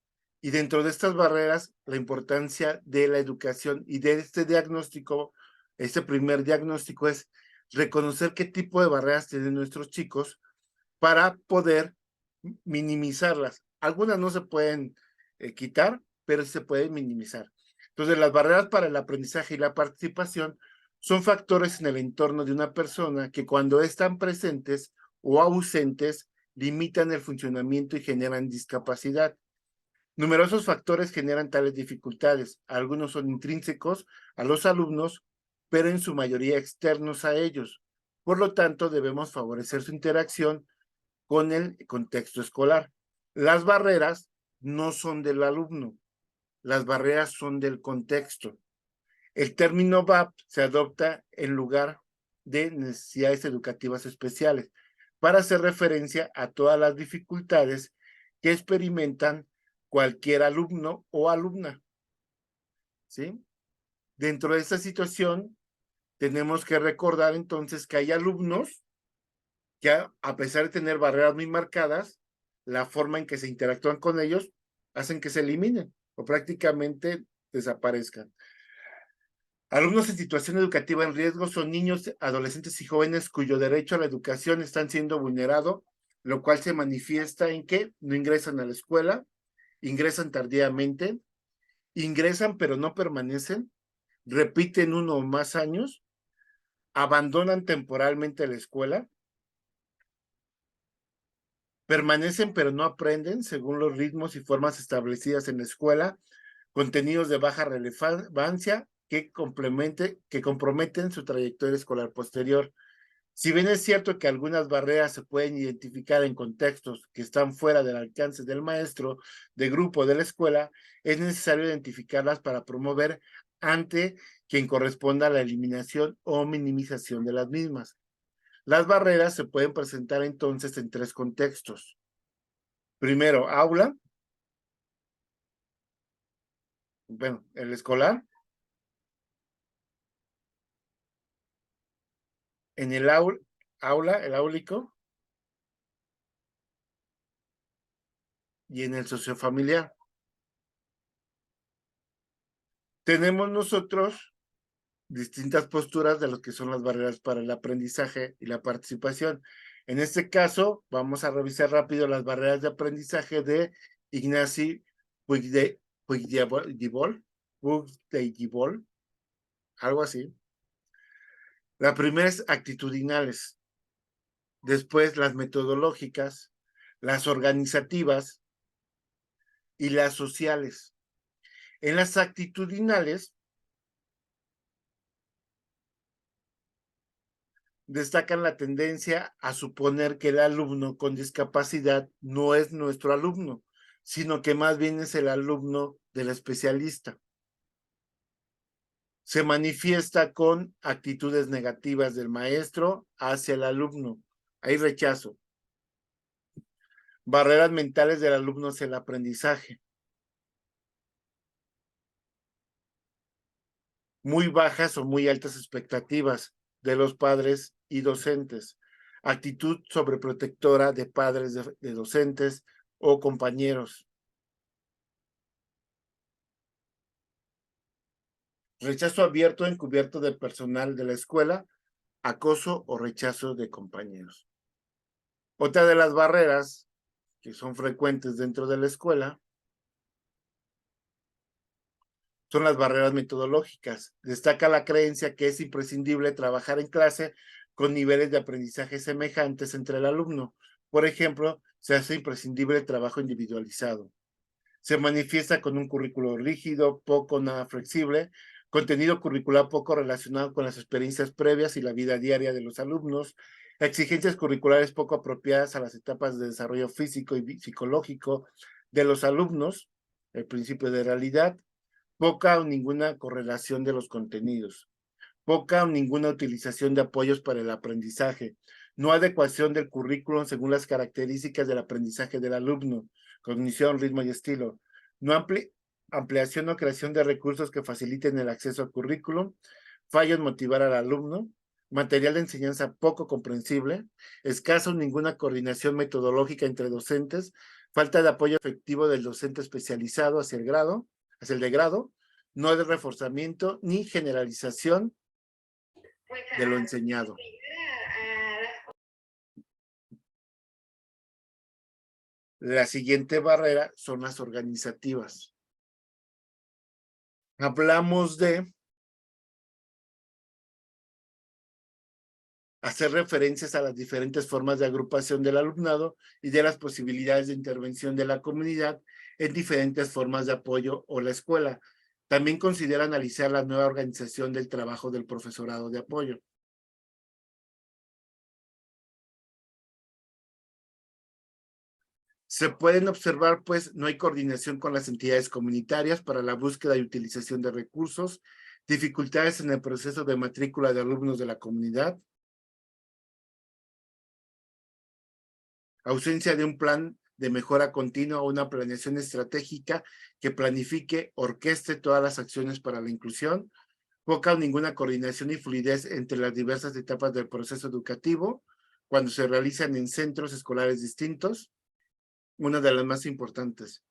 y dentro de estas barreras la importancia de la educación y de este diagnóstico, este primer diagnóstico es reconocer qué tipo de barreras tienen nuestros chicos para poder minimizarlas. Algunas no se pueden quitar, pero se pueden minimizar. Entonces, las barreras para el aprendizaje y la participación son factores en el entorno de una persona que cuando están presentes o ausentes limitan el funcionamiento y generan discapacidad. Numerosos factores generan tales dificultades. Algunos son intrínsecos a los alumnos, pero en su mayoría externos a ellos. Por lo tanto, debemos favorecer su interacción con el contexto escolar. Las barreras no son del alumno, las barreras son del contexto. El término VAP se adopta en lugar de necesidades educativas especiales para hacer referencia a todas las dificultades que experimentan cualquier alumno o alumna. ¿Sí? Dentro de esta situación, tenemos que recordar entonces que hay alumnos que a pesar de tener barreras muy marcadas, la forma en que se interactúan con ellos hacen que se eliminen o prácticamente desaparezcan. Alumnos en situación educativa en riesgo son niños, adolescentes y jóvenes cuyo derecho a la educación están siendo vulnerado, lo cual se manifiesta en que no ingresan a la escuela, ingresan tardíamente, ingresan pero no permanecen, repiten 1 o más años, abandonan temporalmente la escuela, permanecen pero no aprenden según los ritmos y formas establecidas en la escuela, contenidos de baja relevancia que comprometen su trayectoria escolar posterior. Si bien es cierto que algunas barreras se pueden identificar en contextos que están fuera del alcance del maestro, de grupo de la escuela, es necesario identificarlas para promover ante quien corresponda la eliminación o minimización de las mismas. Las barreras se pueden presentar entonces en 3 contextos. Primero, aula. Bueno, el escolar. En el aula, el áulico. Y en el sociofamiliar. Tenemos nosotros distintas posturas de lo que son las barreras para el aprendizaje y la participación. En este caso, vamos a revisar rápido las barreras de aprendizaje de Ignacy Puigdebol, algo así. La primera es actitudinales, después las metodológicas, las organizativas y las sociales. En las actitudinales, destacan la tendencia a suponer que el alumno con discapacidad no es nuestro alumno, sino que más bien es el alumno del especialista. Se manifiesta con actitudes negativas del maestro hacia el alumno. Hay rechazo. Barreras mentales del alumno hacia el aprendizaje. Muy bajas o muy altas expectativas de los padres y docentes. Actitud sobreprotectora de padres de docentes o compañeros. Rechazo abierto encubierto del personal de la escuela, acoso o rechazo de compañeros. Otra de las barreras que son frecuentes dentro de la escuela son las barreras metodológicas. Destaca la creencia que es imprescindible trabajar en clase con niveles de aprendizaje semejantes entre el alumno. Por ejemplo, se hace imprescindible el trabajo individualizado. Se manifiesta con un currículo rígido, poco nada flexible, contenido curricular poco relacionado con las experiencias previas y la vida diaria de los alumnos, exigencias curriculares poco apropiadas a las etapas de desarrollo físico y psicológico de los alumnos, el principio de realidad, poca o ninguna correlación de los contenidos, poca o ninguna utilización de apoyos para el aprendizaje, no adecuación del currículum según las características del aprendizaje del alumno, cognición, ritmo y estilo, no ampliación o creación de recursos que faciliten el acceso al currículum, fallo en motivar al alumno, material de enseñanza poco comprensible, escasa o ninguna coordinación metodológica entre docentes, falta de apoyo efectivo del docente especializado hacia el de grado, no de reforzamiento ni generalización de lo enseñado. La siguiente barrera son las organizativas. Hablamos de hacer referencias a las diferentes formas de agrupación del alumnado y de las posibilidades de intervención de la comunidad en diferentes formas de apoyo o la escuela. También considera analizar la nueva organización del trabajo del profesorado de apoyo. Se pueden observar, pues, no hay coordinación con las entidades comunitarias para la búsqueda y utilización de recursos, dificultades en el proceso de matrícula de alumnos de la comunidad, ausencia de un plan de mejora continua o una planeación estratégica que planifique, orqueste todas las acciones para la inclusión, poca o ninguna coordinación y fluidez entre las diversas etapas del proceso educativo cuando se realizan en centros escolares distintos. Una de las más importantes,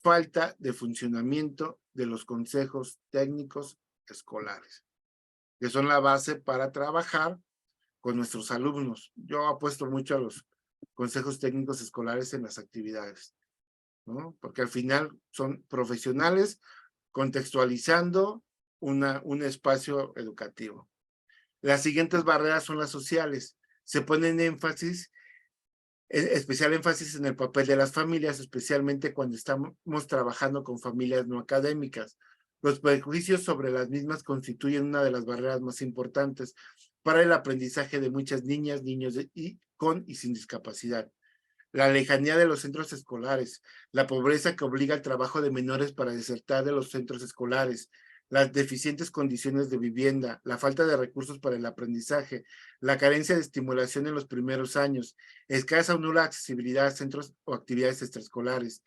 falta de funcionamiento de los consejos técnicos escolares, que son la base para trabajar con nuestros alumnos. Yo apuesto mucho a los consejos técnicos escolares en las actividades, ¿no? Porque al final son profesionales contextualizando un espacio educativo. Las siguientes barreras son las sociales. Se ponen especial énfasis en el papel de las familias, especialmente cuando estamos trabajando con familias no académicas. Los prejuicios sobre las mismas constituyen una de las barreras más importantes para el aprendizaje de muchas niñas, niños con y sin discapacidad. La lejanía de los centros escolares, la pobreza que obliga al trabajo de menores para desertar de los centros escolares, las deficientes condiciones de vivienda, la falta de recursos para el aprendizaje, la carencia de estimulación en los primeros años, escasa o nula accesibilidad a centros o actividades extraescolares,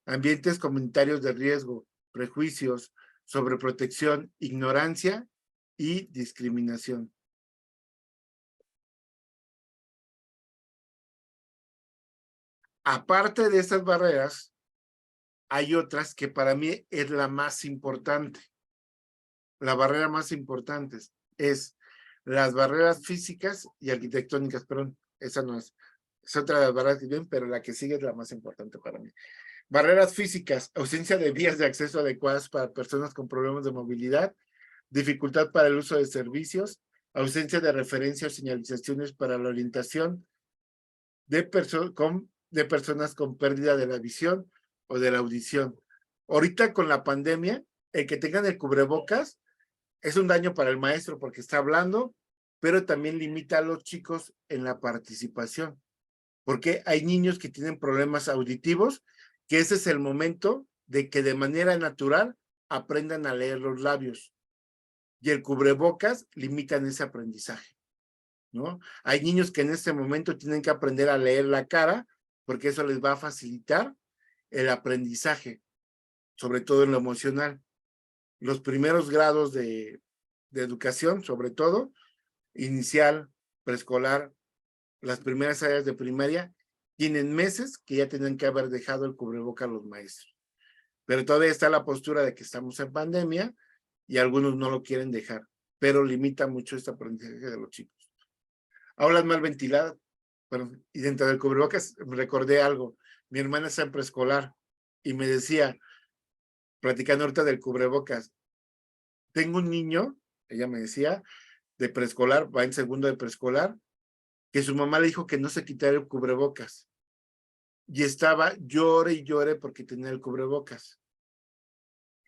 ambientes comunitarios de riesgo, prejuicios, sobreprotección, ignorancia y discriminación. Aparte de estas barreras, hay otras que para mí es la más importante. La barrera más importante es las barreras físicas y arquitectónicas, perdón, esa no es otra de las barreras que vienen, pero la que sigue es la más importante para mí. Barreras físicas, ausencia de vías de acceso adecuadas para personas con problemas de movilidad, dificultad para el uso de servicios, ausencia de referencia o señalizaciones para la orientación de personas con pérdida de la visión o de la audición. Ahorita con la pandemia, el que tengan el cubrebocas es un daño para el maestro porque está hablando, pero también limita a los chicos en la participación, porque hay niños que tienen problemas auditivos, que ese es el momento de que de manera natural aprendan a leer los labios, y el cubrebocas limitan ese aprendizaje, ¿no? Hay niños que en este momento tienen que aprender a leer la cara, porque eso les va a facilitar el aprendizaje, sobre todo en lo emocional. Los primeros grados de educación, sobre todo, inicial, preescolar, las primeras áreas de primaria, tienen meses que ya tienen que haber dejado el cubreboca a los maestros. Pero todavía está la postura de que estamos en pandemia y algunos no lo quieren dejar, pero limita mucho este aprendizaje de los chicos. Aulas mal ventiladas, y dentro del cubrebocas recordé algo. Mi hermana está en preescolar y me decía, platicando ahorita del cubrebocas, tengo un niño, ella me decía, de preescolar, va en segundo de preescolar, que su mamá le dijo que no se quitara el cubrebocas. Y estaba llore y llore porque tenía el cubrebocas.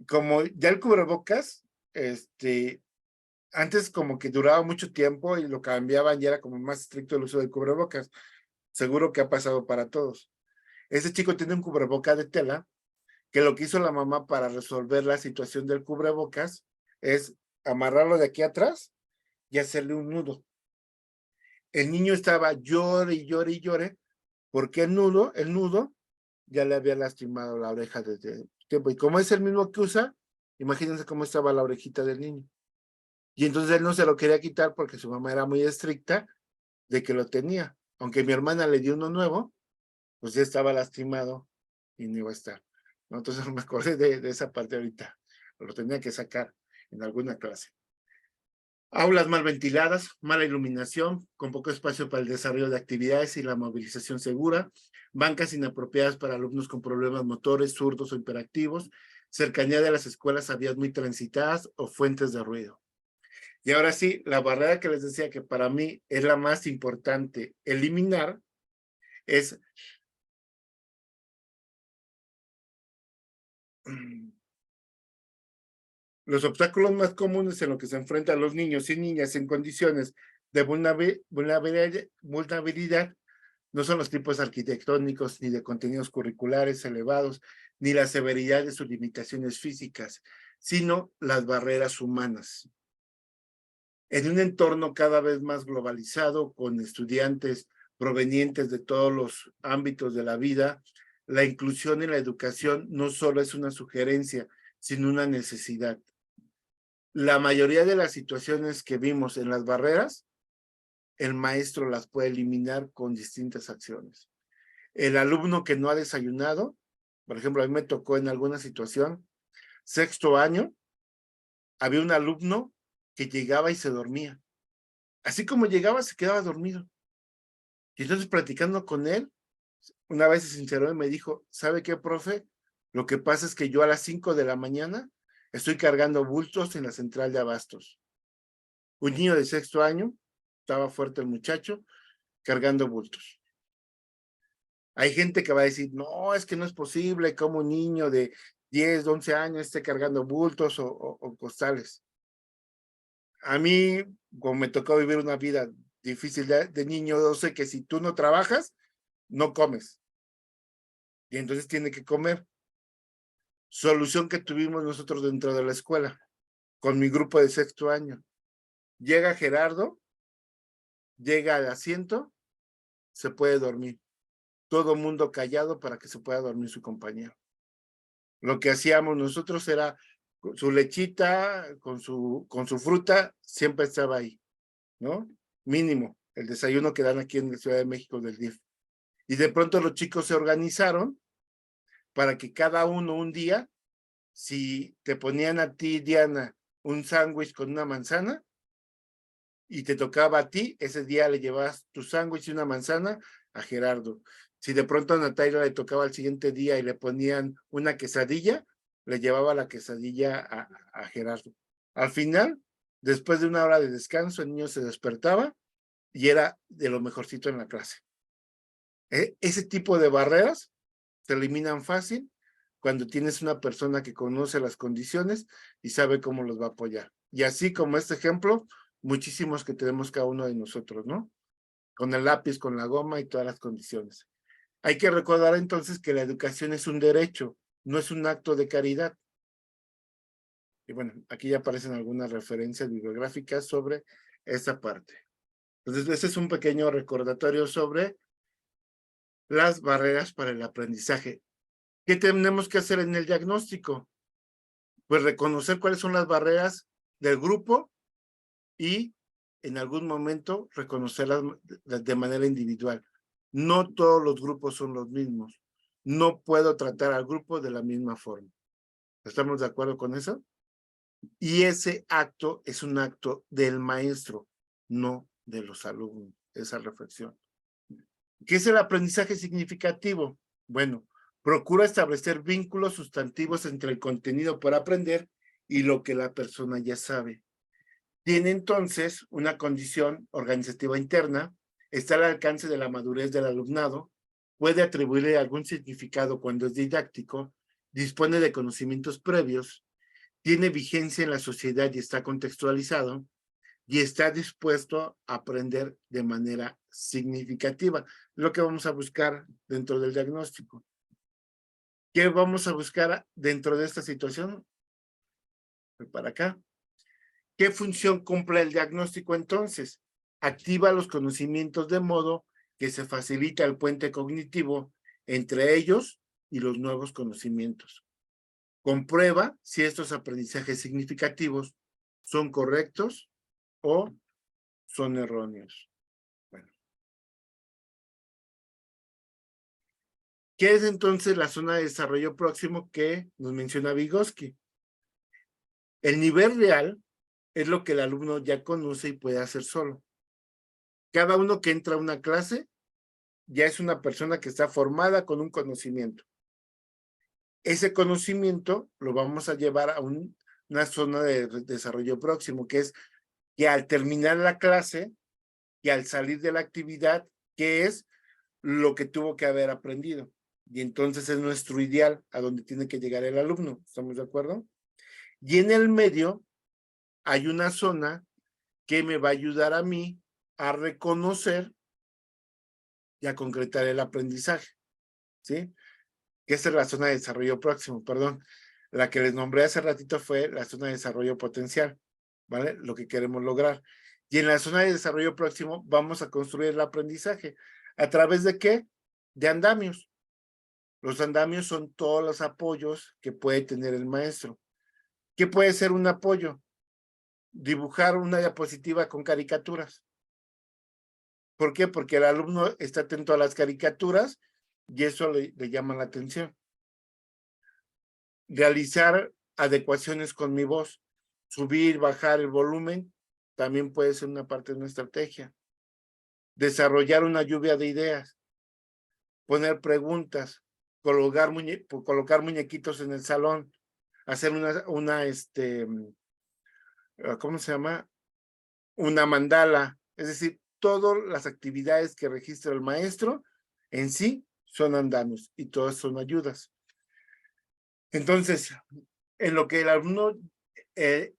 Como ya el cubrebocas, antes como que duraba mucho tiempo y lo cambiaban y era como más estricto el uso del cubrebocas. Seguro que ha pasado para todos. Ese chico tiene un cubrebocas de tela, que lo que hizo la mamá para resolver la situación del cubrebocas es amarrarlo de aquí atrás y hacerle un nudo. El niño estaba llore y llore y llore porque el nudo ya le había lastimado la oreja desde tiempo. Y como es el mismo que usa, imagínense cómo estaba la orejita del niño. Y entonces él no se lo quería quitar porque su mamá era muy estricta de que lo tenía. Aunque mi hermana le dio uno nuevo, pues ya estaba lastimado y no iba a estar, ¿no? Entonces me acordé de esa parte ahorita. Lo tenía que sacar en alguna clase. Aulas mal ventiladas, mala iluminación, con poco espacio para el desarrollo de actividades y la movilización segura, bancas inapropiadas para alumnos con problemas motores, zurdos o hiperactivos, cercanía de las escuelas a vías muy transitadas o fuentes de ruido. Y ahora sí, la barrera que les decía que para mí es la más importante eliminar es Los obstáculos más comunes en los que se enfrentan los niños y niñas en condiciones de vulnerabilidad no son los tipos arquitectónicos ni de contenidos curriculares elevados, ni la severidad de sus limitaciones físicas, sino las barreras humanas. En un entorno cada vez más globalizado, con estudiantes provenientes de todos los ámbitos de la vida, la inclusión en la educación no solo es una sugerencia, sino una necesidad. La mayoría de las situaciones que vimos en las barreras, el maestro las puede eliminar con distintas acciones. El alumno que no ha desayunado, por ejemplo, a mí me tocó en alguna situación, 6º año, había un alumno que llegaba y se dormía. Así como llegaba, se quedaba dormido. Y entonces, platicando con él, una vez se sinceró y me dijo, ¿sabe qué, profe? Lo que pasa es que yo a las 5 de la mañana estoy cargando bultos en la central de abastos. Un niño de 6º año, estaba fuerte el muchacho, cargando bultos. Hay gente que va a decir, no, es que no es posible como un niño de 10, 11 años esté cargando bultos o costales. A mí, como me tocó vivir una vida difícil de niño, yo sé que si tú no trabajas, no comes. Y entonces tiene que comer. Solución que tuvimos nosotros dentro de la escuela, con mi grupo de 6º año. Llega Gerardo, llega al asiento, se puede dormir. Todo mundo callado para que se pueda dormir su compañero. Lo que hacíamos nosotros era su lechita, con su fruta, siempre estaba ahí, ¿no? Mínimo, el desayuno que dan aquí en la Ciudad de México del DIF. Y de pronto los chicos se organizaron para que cada uno un día, si te ponían a ti, Diana, un sándwich con una manzana, y te tocaba a ti, ese día le llevabas tu sándwich y una manzana a Gerardo. Si de pronto a Natalia le tocaba el siguiente día y le ponían una quesadilla, le llevaba la quesadilla a Gerardo. Al final, después de una hora de descanso, el niño se despertaba y era de lo mejorcito en la clase. Ese tipo de barreras se eliminan fácil cuando tienes una persona que conoce las condiciones y sabe cómo los va a apoyar. Y así como este ejemplo, muchísimos que tenemos cada uno de nosotros, ¿no? Con el lápiz, con la goma y todas las condiciones. Hay que recordar entonces que la educación es un derecho, no es un acto de caridad. Y bueno, aquí ya aparecen algunas referencias bibliográficas sobre esa parte. Entonces, ese es un pequeño recordatorio sobre las barreras para el aprendizaje. ¿Qué tenemos que hacer en el diagnóstico? Pues reconocer cuáles son las barreras del grupo y en algún momento reconocerlas de manera individual. No todos los grupos son los mismos. No puedo tratar al grupo de la misma forma. ¿Estamos de acuerdo con eso? Y ese acto es un acto del maestro, no de los alumnos, esa reflexión. ¿Qué es el aprendizaje significativo? Bueno, procura establecer vínculos sustantivos entre el contenido por aprender y lo que la persona ya sabe. Tiene entonces una condición organizativa interna, está al alcance de la madurez del alumnado, puede atribuirle algún significado cuando es didáctico, dispone de conocimientos previos, tiene vigencia en la sociedad y está contextualizado, y está dispuesto a aprender de manera significativa. Lo que vamos a buscar dentro del diagnóstico. ¿Qué vamos a buscar dentro de esta situación? Para acá. ¿Qué función cumple el diagnóstico entonces? Activa los conocimientos de modo que se facilita el puente cognitivo entre ellos y los nuevos conocimientos. Comprueba si estos aprendizajes significativos son correctos o son erróneos. Bueno. ¿Qué es entonces la zona de desarrollo próximo que nos menciona Vygotsky? El nivel real es lo que el alumno ya conoce y puede hacer solo. Cada uno que entra a una clase ya es una persona que está formada con un conocimiento. Ese conocimiento lo vamos a llevar a una zona de desarrollo próximo, que es que al terminar la clase y al salir de la actividad, ¿qué es lo que tuvo que haber aprendido? y entonces es nuestro ideal a donde tiene que llegar el alumno, ¿estamos de acuerdo? Y en el medio hay una zona que me va a ayudar a mí a reconocer y a concretar el aprendizaje, ¿sí? Que esa es la zona de desarrollo próximo, perdón. La que les nombré hace ratito fue la zona de desarrollo potencial, ¿vale? Lo que queremos lograr. Y en la zona de desarrollo próximo vamos a construir el aprendizaje. ¿A través de qué? De andamios. Los andamios son todos los apoyos que puede tener el maestro. ¿Qué puede ser un apoyo? Dibujar una diapositiva con caricaturas. ¿Por qué? Porque el alumno está atento a las caricaturas y eso le llama la atención. Realizar adecuaciones con mi voz, subir, bajar el volumen, también puede ser una parte de una estrategia. Desarrollar una lluvia de ideas, poner preguntas, colocar muñequitos en el salón, hacer ¿cómo se llama? Una mandala, es decir, todas las actividades que registra el maestro en sí son andamios y todas son ayudas. Entonces, en lo que el alumno, el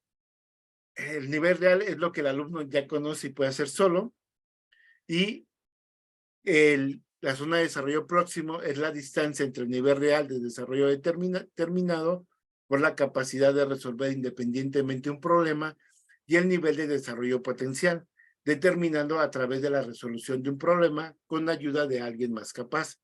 nivel real es lo que el alumno ya conoce y puede hacer solo, y la zona de desarrollo próximo es la distancia entre el nivel real de desarrollo determinado por la capacidad de resolver independientemente un problema y el nivel de desarrollo potencial, determinando a través de la resolución de un problema con ayuda de alguien más capaz.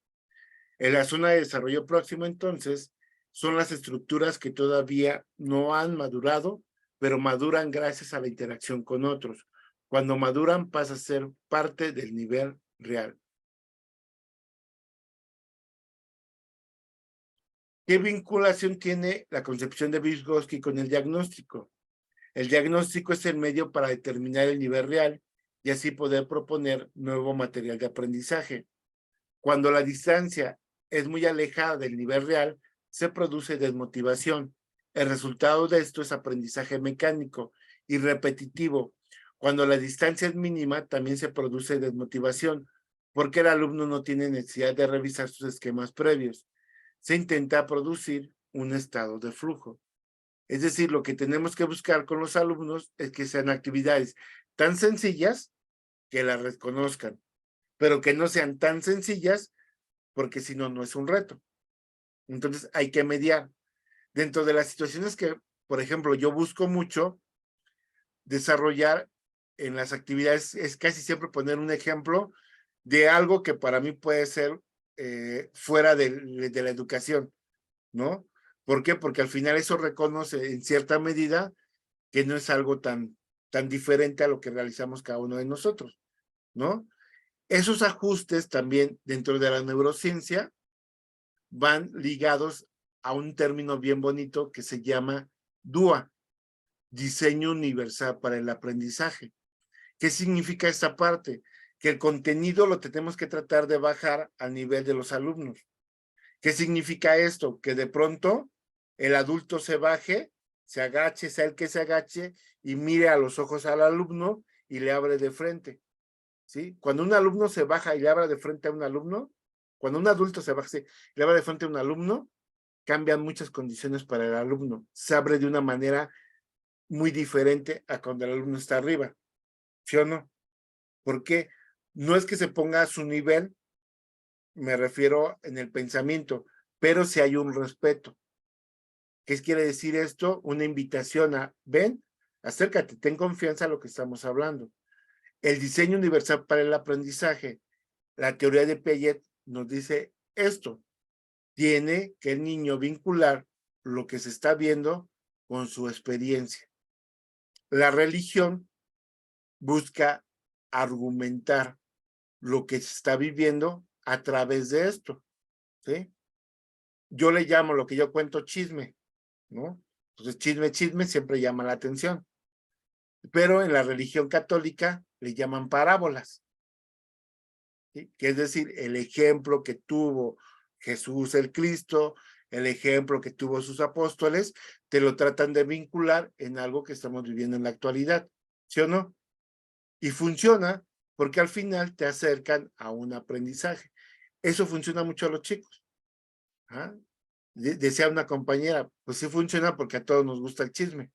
En la zona de desarrollo próximo, entonces, son las estructuras que todavía no han madurado, pero maduran gracias a la interacción con otros. Cuando maduran, pasa a ser parte del nivel real. ¿Qué vinculación tiene la concepción de Vygotsky con el diagnóstico? El diagnóstico es el medio para determinar el nivel real y así poder proponer nuevo material de aprendizaje. Cuando la distancia es muy alejada del nivel real, se produce desmotivación. El resultado de esto es aprendizaje mecánico y repetitivo. Cuando la distancia es mínima, también se produce desmotivación, porque el alumno no tiene necesidad de revisar sus esquemas previos. Se intenta producir un estado de flujo. Es decir, lo que tenemos que buscar con los alumnos es que sean actividades tan sencillas que las reconozcan, pero que no sean tan sencillas porque si no, no es un reto. Entonces hay que mediar. Dentro de las situaciones que, por ejemplo, yo busco mucho desarrollar en las actividades, es casi siempre poner un ejemplo de algo que para mí puede ser fuera de la educación, ¿no? ¿Por qué? Porque al final eso reconoce en cierta medida que no es algo tan diferente a lo que realizamos cada uno de nosotros, ¿no? Esos ajustes también dentro de la neurociencia van ligados a un término bien bonito que se llama DUA, Diseño Universal para el Aprendizaje. ¿Qué significa esta parte? Que el contenido lo tenemos que tratar de bajar al nivel de los alumnos. ¿Qué significa esto? Que de pronto el adulto se baje, se agache, sea el que se agache, y mire a los ojos al alumno y le abre de frente, ¿sí? Cuando un alumno se baja y le abre de frente a un alumno, cuando un adulto se baja y le abre de frente a un alumno, cambian muchas condiciones para el alumno. Se abre de una manera muy diferente a cuando el alumno está arriba, ¿sí o no? Porque no es que se ponga a su nivel, me refiero en el pensamiento, pero si hay un respeto. ¿Qué quiere decir esto? Una invitación a, ven, acércate, ten confianza en lo que estamos hablando. El diseño universal para el aprendizaje, la teoría de Piaget nos dice esto. Tiene que el niño vincular lo que se está viendo con su experiencia. La religión busca argumentar lo que se está viviendo a través de esto, ¿sí? Yo le llamo lo que yo cuento chisme, ¿no? Entonces, chisme siempre llama la atención. Pero en la religión católica le llaman parábolas, ¿sí? Que es decir, el ejemplo que tuvo Jesús el Cristo, el ejemplo que tuvo sus apóstoles, te lo tratan de vincular en algo que estamos viviendo en la actualidad, ¿sí o no? Y funciona porque al final te acercan a un aprendizaje. Eso funciona mucho a los chicos. ¿Ah? Decía una compañera, pues sí funciona porque a todos nos gusta el chisme,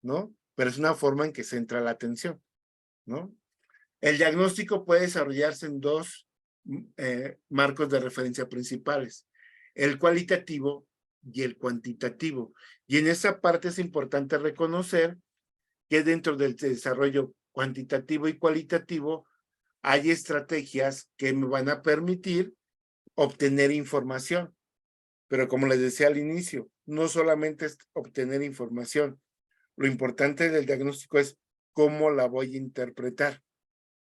¿no? Pero es una forma en que se centra la atención, ¿no? El diagnóstico puede desarrollarse en dos marcos de referencia principales, el cualitativo y el cuantitativo. Y en esa parte es importante reconocer que dentro del desarrollo cuantitativo y cualitativo hay estrategias que me van a permitir obtener información. Pero como les decía al inicio, no solamente es obtener información. Lo importante del diagnóstico es cómo la voy a interpretar.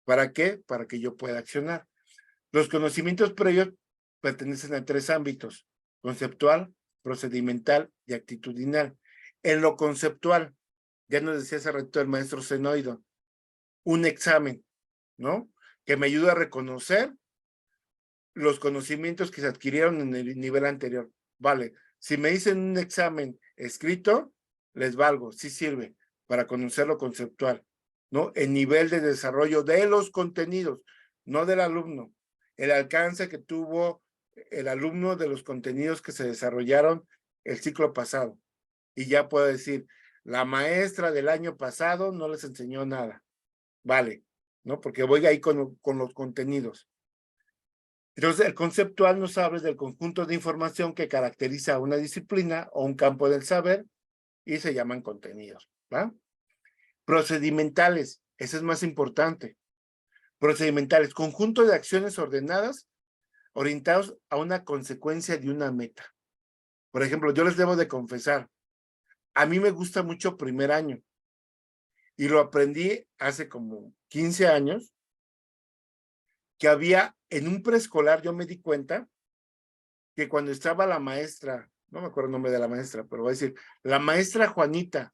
¿Para qué? Para que yo pueda accionar. Los conocimientos previos pertenecen a tres ámbitos: conceptual, procedimental y actitudinal. En lo conceptual, ya nos decía hace rato el maestro Zenoido, un examen, ¿no? Que me ayuda a reconocer los conocimientos que se adquirieron en el nivel anterior. Vale, si me dicen un examen escrito, les valgo, sí sirve para conocer lo conceptual, ¿no? El nivel de desarrollo de los contenidos, no del alumno, el alcance que tuvo el alumno de los contenidos que se desarrollaron el ciclo pasado. Y ya puedo decir, la maestra del año pasado no les enseñó nada. Vale, ¿no? Porque voy ahí con los contenidos. Entonces, el conceptual nos habla del conjunto de información que caracteriza a una disciplina o un campo del saber y se llaman contenidos, ¿va? Procedimentales, ese es más importante. Procedimentales, conjunto de acciones ordenadas orientados a una consecuencia de una meta. Por ejemplo, yo les debo de confesar, a mí me gusta mucho primer año y lo aprendí hace como 15 años, que había en un preescolar, yo me di cuenta que cuando estaba la maestra, no me acuerdo el nombre de la maestra, pero voy a decir, la maestra Juanita,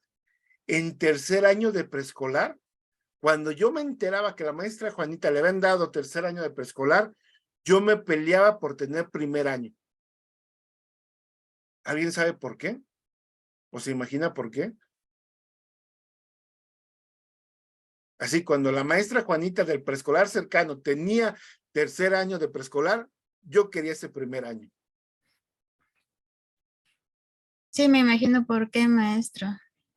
en tercer año de preescolar, cuando yo me enteraba que la maestra Juanita le habían dado tercer año de preescolar, yo me peleaba por tener primer año. ¿Alguien sabe por qué? ¿O se imagina por qué? Así, cuando la maestra Juanita del preescolar cercano tenía tercer año de preescolar, yo quería ese primer año. Sí, me imagino por qué, maestro.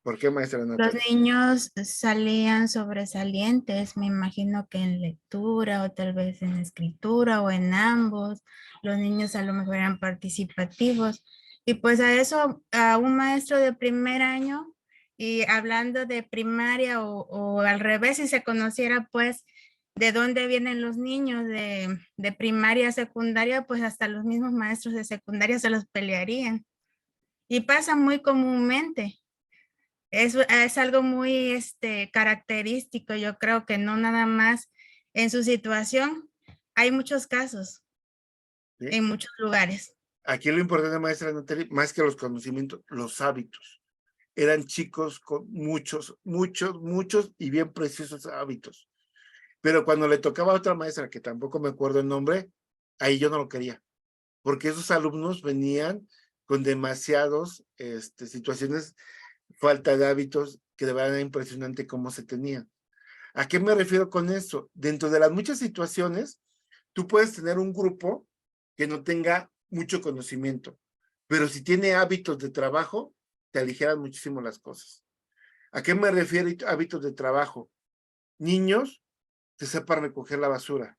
¿Por qué, maestra Los Natalia? niños salían sobresalientes, me imagino que en lectura o tal vez en escritura o en ambos. Los niños a lo mejor eran participativos. Y pues a eso, a un maestro de primer año, y hablando de primaria o al revés, si se conociera pues de dónde vienen los niños de primaria a secundaria, pues hasta los mismos maestros de secundaria se los pelearían. Y pasa muy comúnmente. Es algo muy característico, yo creo que no nada más en su situación, hay muchos casos ¿Sí? en muchos lugares. Aquí lo importante, maestra Natalia, más que los conocimientos, los hábitos. Eran chicos con muchos y bien preciosos hábitos. Pero cuando le tocaba a otra maestra, que tampoco me acuerdo el nombre, ahí yo no lo quería. Porque esos alumnos venían con demasiados situaciones, falta de hábitos, que de verdad era impresionante cómo se tenían. ¿A qué me refiero con esto? Dentro de las muchas situaciones, tú puedes tener un grupo que no tenga mucho conocimiento, pero si tiene hábitos de trabajo, te aligeran muchísimo las cosas. ¿A qué me refiero hábitos de trabajo? Niños que sepan recoger la basura,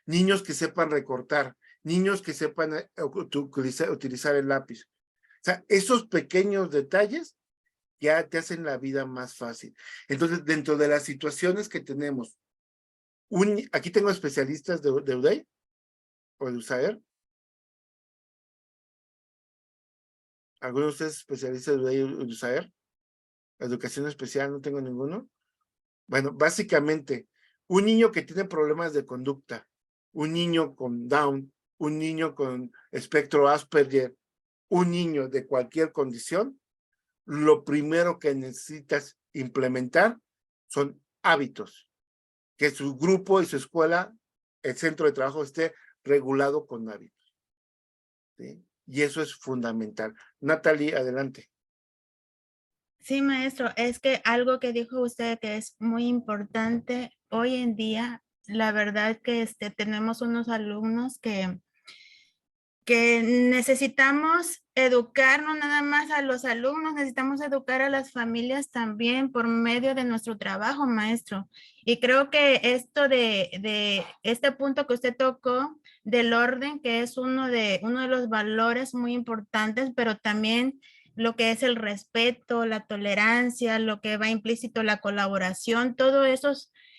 niños que sepan recortar, niños que sepan utilizar el lápiz. O sea, esos pequeños detalles ya te hacen la vida más fácil. Entonces, dentro de las situaciones que tenemos, aquí tengo especialistas de UDEI o de USAER. ¿Alguno de ustedes especialistas de UDEI o de USAER? Educación especial, no tengo ninguno. Bueno, básicamente, un niño que tiene problemas de conducta, un niño con Down, un niño con espectro Asperger, un niño de cualquier condición, lo primero que necesitas implementar son hábitos. Que su grupo y su escuela, el centro de trabajo esté regulado con hábitos. ¿Sí? Y eso es fundamental. Natalie, adelante. Sí, maestro, es que algo que dijo usted que es muy importante hoy en día, la verdad que tenemos unos alumnos que que necesitamos educar no nada más a los alumnos, necesitamos educar a las familias también por medio de nuestro trabajo, maestro. Y creo que esto de este punto que usted tocó del orden, que es uno de los valores muy importantes, pero también lo que es el respeto, la tolerancia, lo que va implícito la colaboración, todos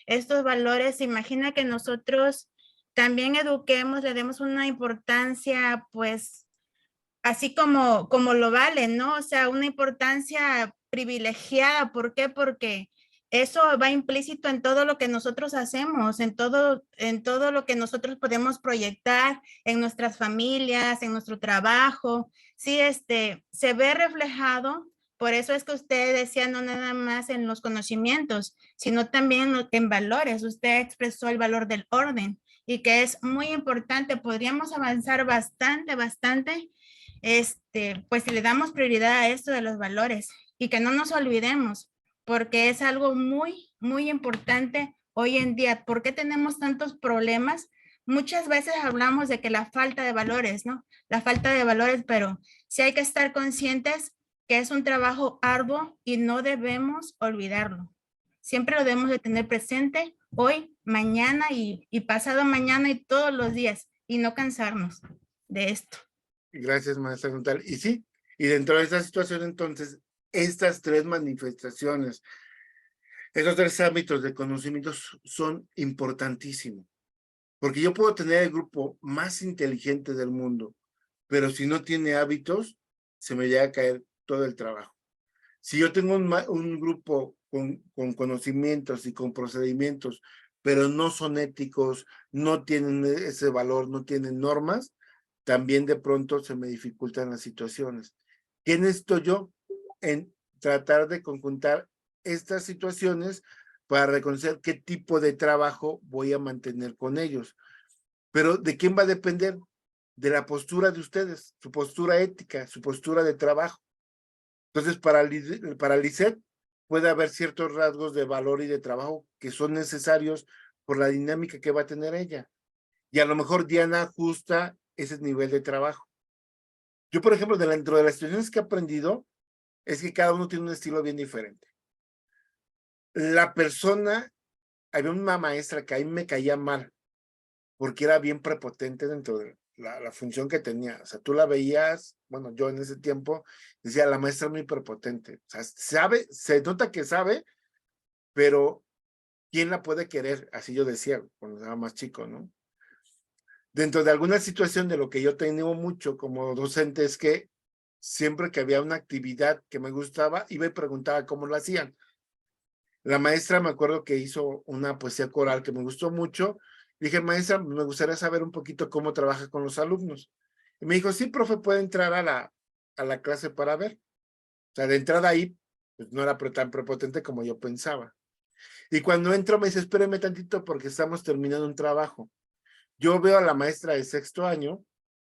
estos valores, imagina que nosotros también eduquemos, le demos una importancia, pues, así como lo vale, ¿no? O sea, una importancia privilegiada. ¿Por qué? Porque eso va implícito en todo lo que nosotros hacemos, en todo lo que nosotros podemos proyectar en nuestras familias, en nuestro trabajo. Sí, se ve reflejado. Por eso es que usted decía no nada más en los conocimientos, sino también en valores. Usted expresó el valor del orden y que es muy importante. Podríamos avanzar bastante, pues si le damos prioridad a esto de los valores y que no nos olvidemos, porque es algo muy, muy importante hoy en día. ¿Por qué tenemos tantos problemas? Muchas veces hablamos de que la falta de valores, ¿no? La falta de valores, pero sí hay que estar conscientes que es un trabajo arduo y no debemos olvidarlo. Siempre lo debemos de tener presente hoy, mañana y pasado mañana y todos los días y no cansarnos de esto. Gracias, maestra Gontal. Y sí, y dentro de esta situación, entonces, estas tres manifestaciones, esos tres ámbitos de conocimientos son importantísimos. Porque yo puedo tener el grupo más inteligente del mundo, pero si no tiene hábitos, se me llega a caer todo el trabajo. Si yo tengo un grupo con conocimientos y con procedimientos, pero no son éticos, no tienen ese valor, no tienen normas, también de pronto se me dificultan las situaciones. ¿Qué necesito yo? En tratar de conjuntar estas situaciones para reconocer qué tipo de trabajo voy a mantener con ellos. Pero ¿de quién va a depender? De la postura de ustedes, su postura ética, su postura de trabajo. Entonces, para Lisette puede haber ciertos rasgos de valor y de trabajo que son necesarios por la dinámica que va a tener ella. Y a lo mejor Diana ajusta ese nivel de trabajo. Yo, por ejemplo, dentro de las situaciones que he aprendido, es que cada uno tiene un estilo bien diferente. La persona, había una maestra que a mí me caía mal, porque era bien prepotente dentro de la función que tenía. O sea, tú la veías, bueno, yo en ese tiempo decía, la maestra es muy prepotente. O sea, sabe, se nota que sabe, pero ¿quién la puede querer? Así yo decía cuando era más chico, ¿no? Dentro de alguna situación de lo que yo tenía mucho como docente es que siempre que había una actividad que me gustaba, iba y preguntaba cómo lo hacían. La maestra me acuerdo que hizo una poesía coral que me gustó mucho. Dije, maestra, me gustaría saber un poquito cómo trabaja con los alumnos. Y me dijo, sí, profe, puede entrar a la clase para ver. O sea, de entrada ahí, pues no era tan prepotente como yo pensaba. Y cuando entro me dice, espéreme tantito porque estamos terminando un trabajo. Yo veo a la maestra de sexto año,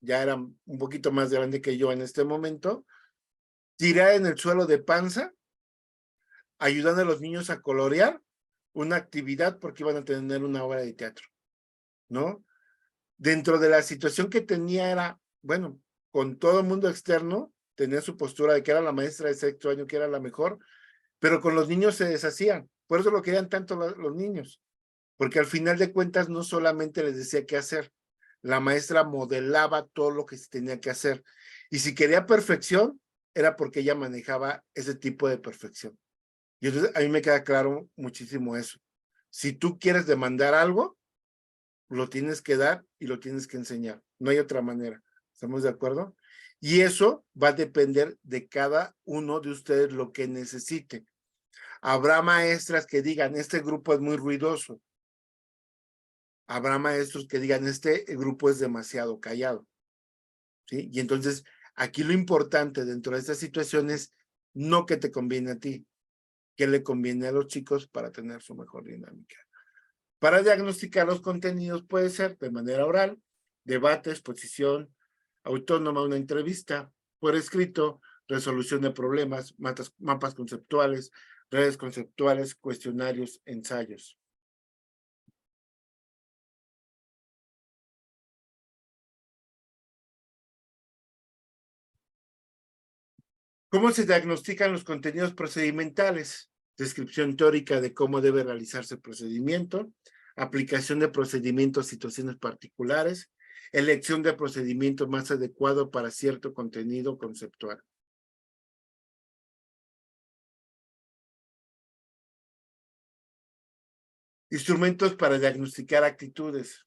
ya era un poquito más grande que yo en este momento, tirada en el suelo de panza, ayudando a los niños a colorear una actividad porque iban a tener una obra de teatro, ¿no? Dentro de la situación que tenía era, bueno, con todo el mundo externo, tenía su postura de que era la maestra de sexto año, que era la mejor, pero con los niños se deshacían. Por eso lo querían tanto los niños, porque al final de cuentas no solamente les decía qué hacer, la maestra modelaba todo lo que se tenía que hacer. Y si quería perfección, era porque ella manejaba ese tipo de perfección. Y entonces a mí me queda claro muchísimo eso. Si tú quieres demandar algo, lo tienes que dar y lo tienes que enseñar. No hay otra manera. ¿Estamos de acuerdo? Y eso va a depender de cada uno de ustedes lo que necesite. Habrá maestras que digan, este grupo es muy ruidoso. Habrá maestros que digan, este grupo es demasiado callado. ¿Sí? Y entonces, aquí lo importante dentro de esta situación es no que te conviene a ti, que le conviene a los chicos para tener su mejor dinámica. Para diagnosticar los contenidos puede ser de manera oral, debate, exposición, autónoma, una entrevista, por escrito, resolución de problemas, mapas conceptuales, redes conceptuales, cuestionarios, ensayos. ¿Cómo se diagnostican los contenidos procedimentales? Descripción teórica de cómo debe realizarse el procedimiento, aplicación de procedimientos a situaciones particulares, elección de procedimiento más adecuado para cierto contenido conceptual. Instrumentos para diagnosticar actitudes.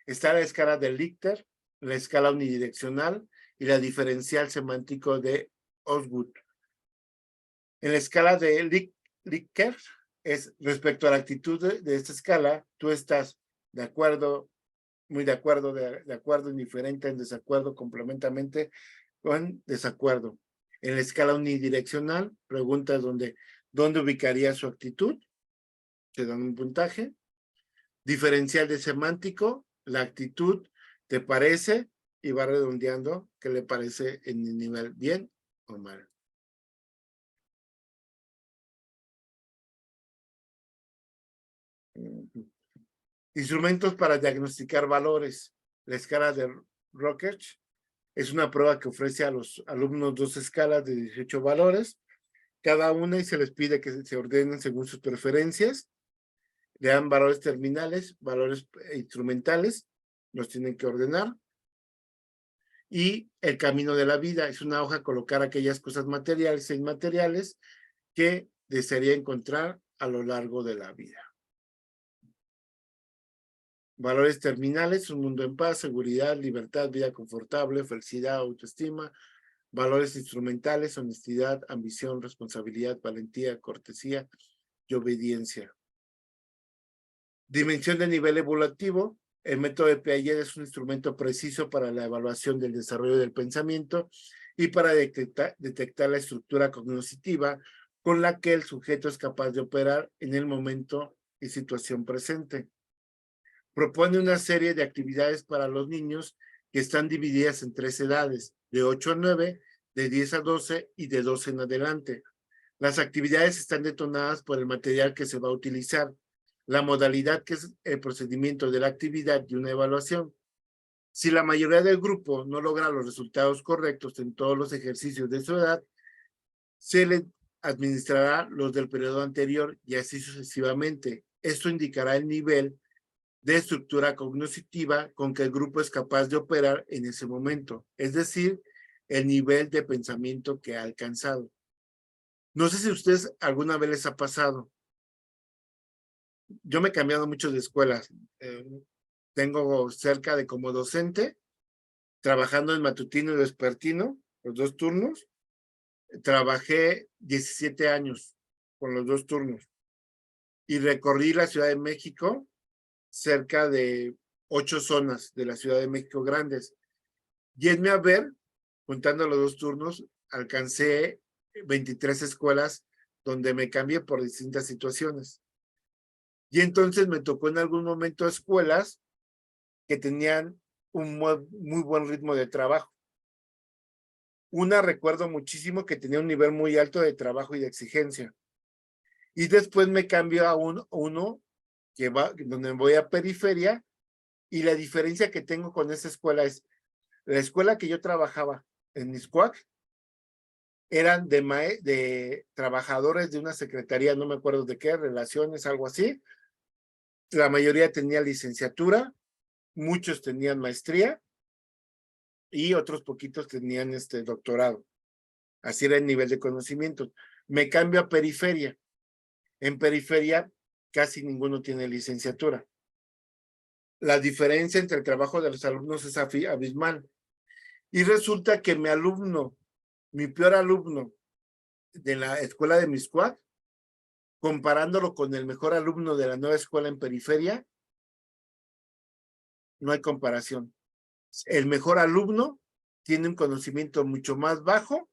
Está la escala de Likert, la escala unidireccional y la diferencial semántico de Osgood. En la escala de Likert, es respecto a la actitud de esta escala, tú estás de acuerdo, muy de acuerdo, de acuerdo, indiferente, en desacuerdo, complementamente, con desacuerdo. En la escala unidireccional, preguntas dónde ubicaría su actitud, te dan un puntaje. Diferencial de semántico, la actitud te parece, y va redondeando qué le parece en el nivel bien o mal. Instrumentos para diagnosticar valores. La escala de Rorschach es una prueba que ofrece a los alumnos 2 escalas de 18 valores, cada una, y se les pide que se ordenen según sus preferencias. Le dan valores terminales, valores instrumentales, los tienen que ordenar. Y el camino de la vida es una hoja, colocar aquellas cosas materiales e inmateriales que desearía encontrar a lo largo de la vida. Valores terminales: un mundo en paz, seguridad, libertad, vida confortable, felicidad, autoestima. Valores instrumentales: honestidad, ambición, responsabilidad, valentía, cortesía y obediencia. Dimensión de nivel evolutivo. El método de Piaget es un instrumento preciso para la evaluación del desarrollo del pensamiento y para detectar la estructura cognitiva con la que el sujeto es capaz de operar en el momento y situación presente. Propone una serie de actividades para los niños que están divididas en 3 edades, de 8 a 9, de 10 a 12 y de 12 en adelante. Las actividades están detonadas por el material que se va a utilizar, la modalidad, que es el procedimiento de la actividad, y una evaluación. Si la mayoría del grupo no logra los resultados correctos en todos los ejercicios de su edad, se le administrará los del periodo anterior y así sucesivamente. Esto indicará el nivel de estructura cognitiva con que el grupo es capaz de operar en ese momento, es decir, el nivel de pensamiento que ha alcanzado. No sé si a ustedes alguna vez les ha pasado. Yo me he cambiado mucho de escuelas. Tengo cerca de como docente, trabajando en matutino y vespertino, los 2 turnos. Trabajé 17 años con los 2 turnos y recorrí la Ciudad de México, cerca de 8 zonas de la Ciudad de México grandes. Y en mi haber, juntando los 2 turnos, alcancé 23 escuelas donde me cambié por distintas situaciones. Y entonces me tocó en algún momento escuelas que tenían un muy buen ritmo de trabajo. Una recuerdo muchísimo que tenía un nivel muy alto de trabajo y de exigencia. Y después me cambió a uno que donde voy a periferia, y la diferencia que tengo con esa escuela es, la escuela que yo trabajaba en Mixcoac eran de trabajadores de una secretaría, no me acuerdo de qué, relaciones, algo así. La mayoría tenía licenciatura, muchos tenían maestría y otros poquitos tenían doctorado. Así era el nivel de conocimiento. Me cambio a periferia. En periferia casi ninguno tiene licenciatura. La diferencia entre el trabajo de los alumnos es abismal. Y resulta que mi peor alumno de la escuela de Mixcoac, comparándolo con el mejor alumno de la nueva escuela en periferia, no hay comparación. El mejor alumno tiene un conocimiento mucho más bajo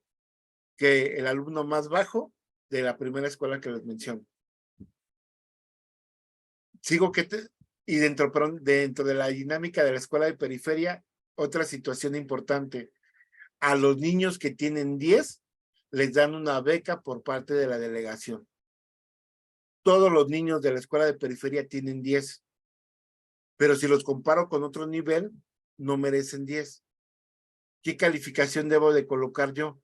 que el alumno más bajo de la primera escuela que les menciono. Y dentro de la dinámica de la escuela de periferia, otra situación importante: a los niños que tienen 10 les dan una beca por parte de la delegación. Todos los niños de la escuela de periferia tienen 10, pero si los comparo con otro nivel, no merecen 10. ¿Qué calificación debo de colocar yo?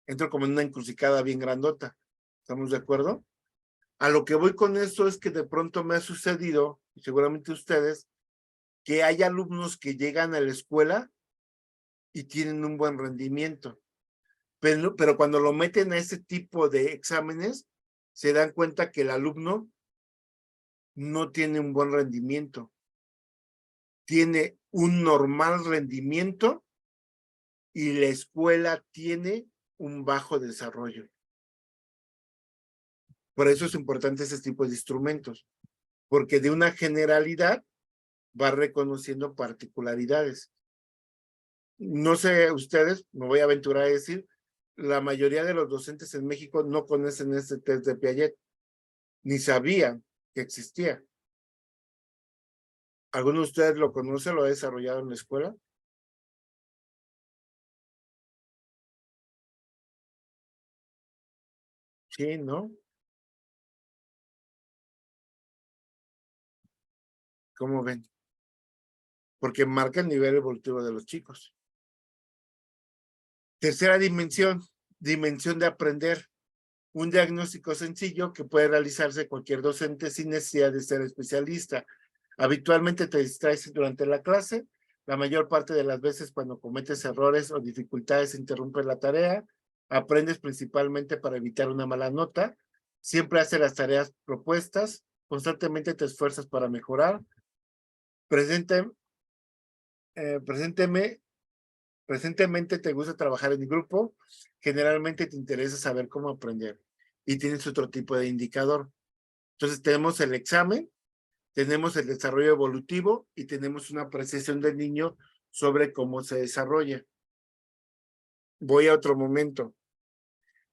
Entro como en una encrucijada bien grandota. ¿Estamos de acuerdo? A lo que voy con esto es que de pronto me ha sucedido, y seguramente ustedes, que hay alumnos que llegan a la escuela y tienen un buen rendimiento. Pero cuando lo meten a ese tipo de exámenes, se dan cuenta que el alumno no tiene un buen rendimiento. Tiene un normal rendimiento y la escuela tiene un bajo desarrollo. Por eso es importante ese tipo de instrumentos, porque de una generalidad va reconociendo particularidades. No sé ustedes, me voy a aventurar a decir, la mayoría de los docentes en México no conocen este test de Piaget, ni sabían que existía. ¿Alguno de ustedes lo conoce, lo ha desarrollado en la escuela? Sí, ¿no? ¿Cómo ven? Porque marca el nivel evolutivo de los chicos. Tercera dimensión, dimensión de aprender. Un diagnóstico sencillo que puede realizarse cualquier docente sin necesidad de ser especialista. Habitualmente te distraes durante la clase. La mayor parte de las veces cuando cometes errores o dificultades interrumpes la tarea. Aprendes principalmente para evitar una mala nota. Siempre haces las tareas propuestas. Constantemente te esfuerzas para mejorar. Presentemente te gusta trabajar en grupo. Generalmente te interesa saber cómo aprender. Y tienes otro tipo de indicador. Entonces tenemos el examen, tenemos el desarrollo evolutivo y tenemos una apreciación del niño sobre cómo se desarrolla. Voy a otro momento.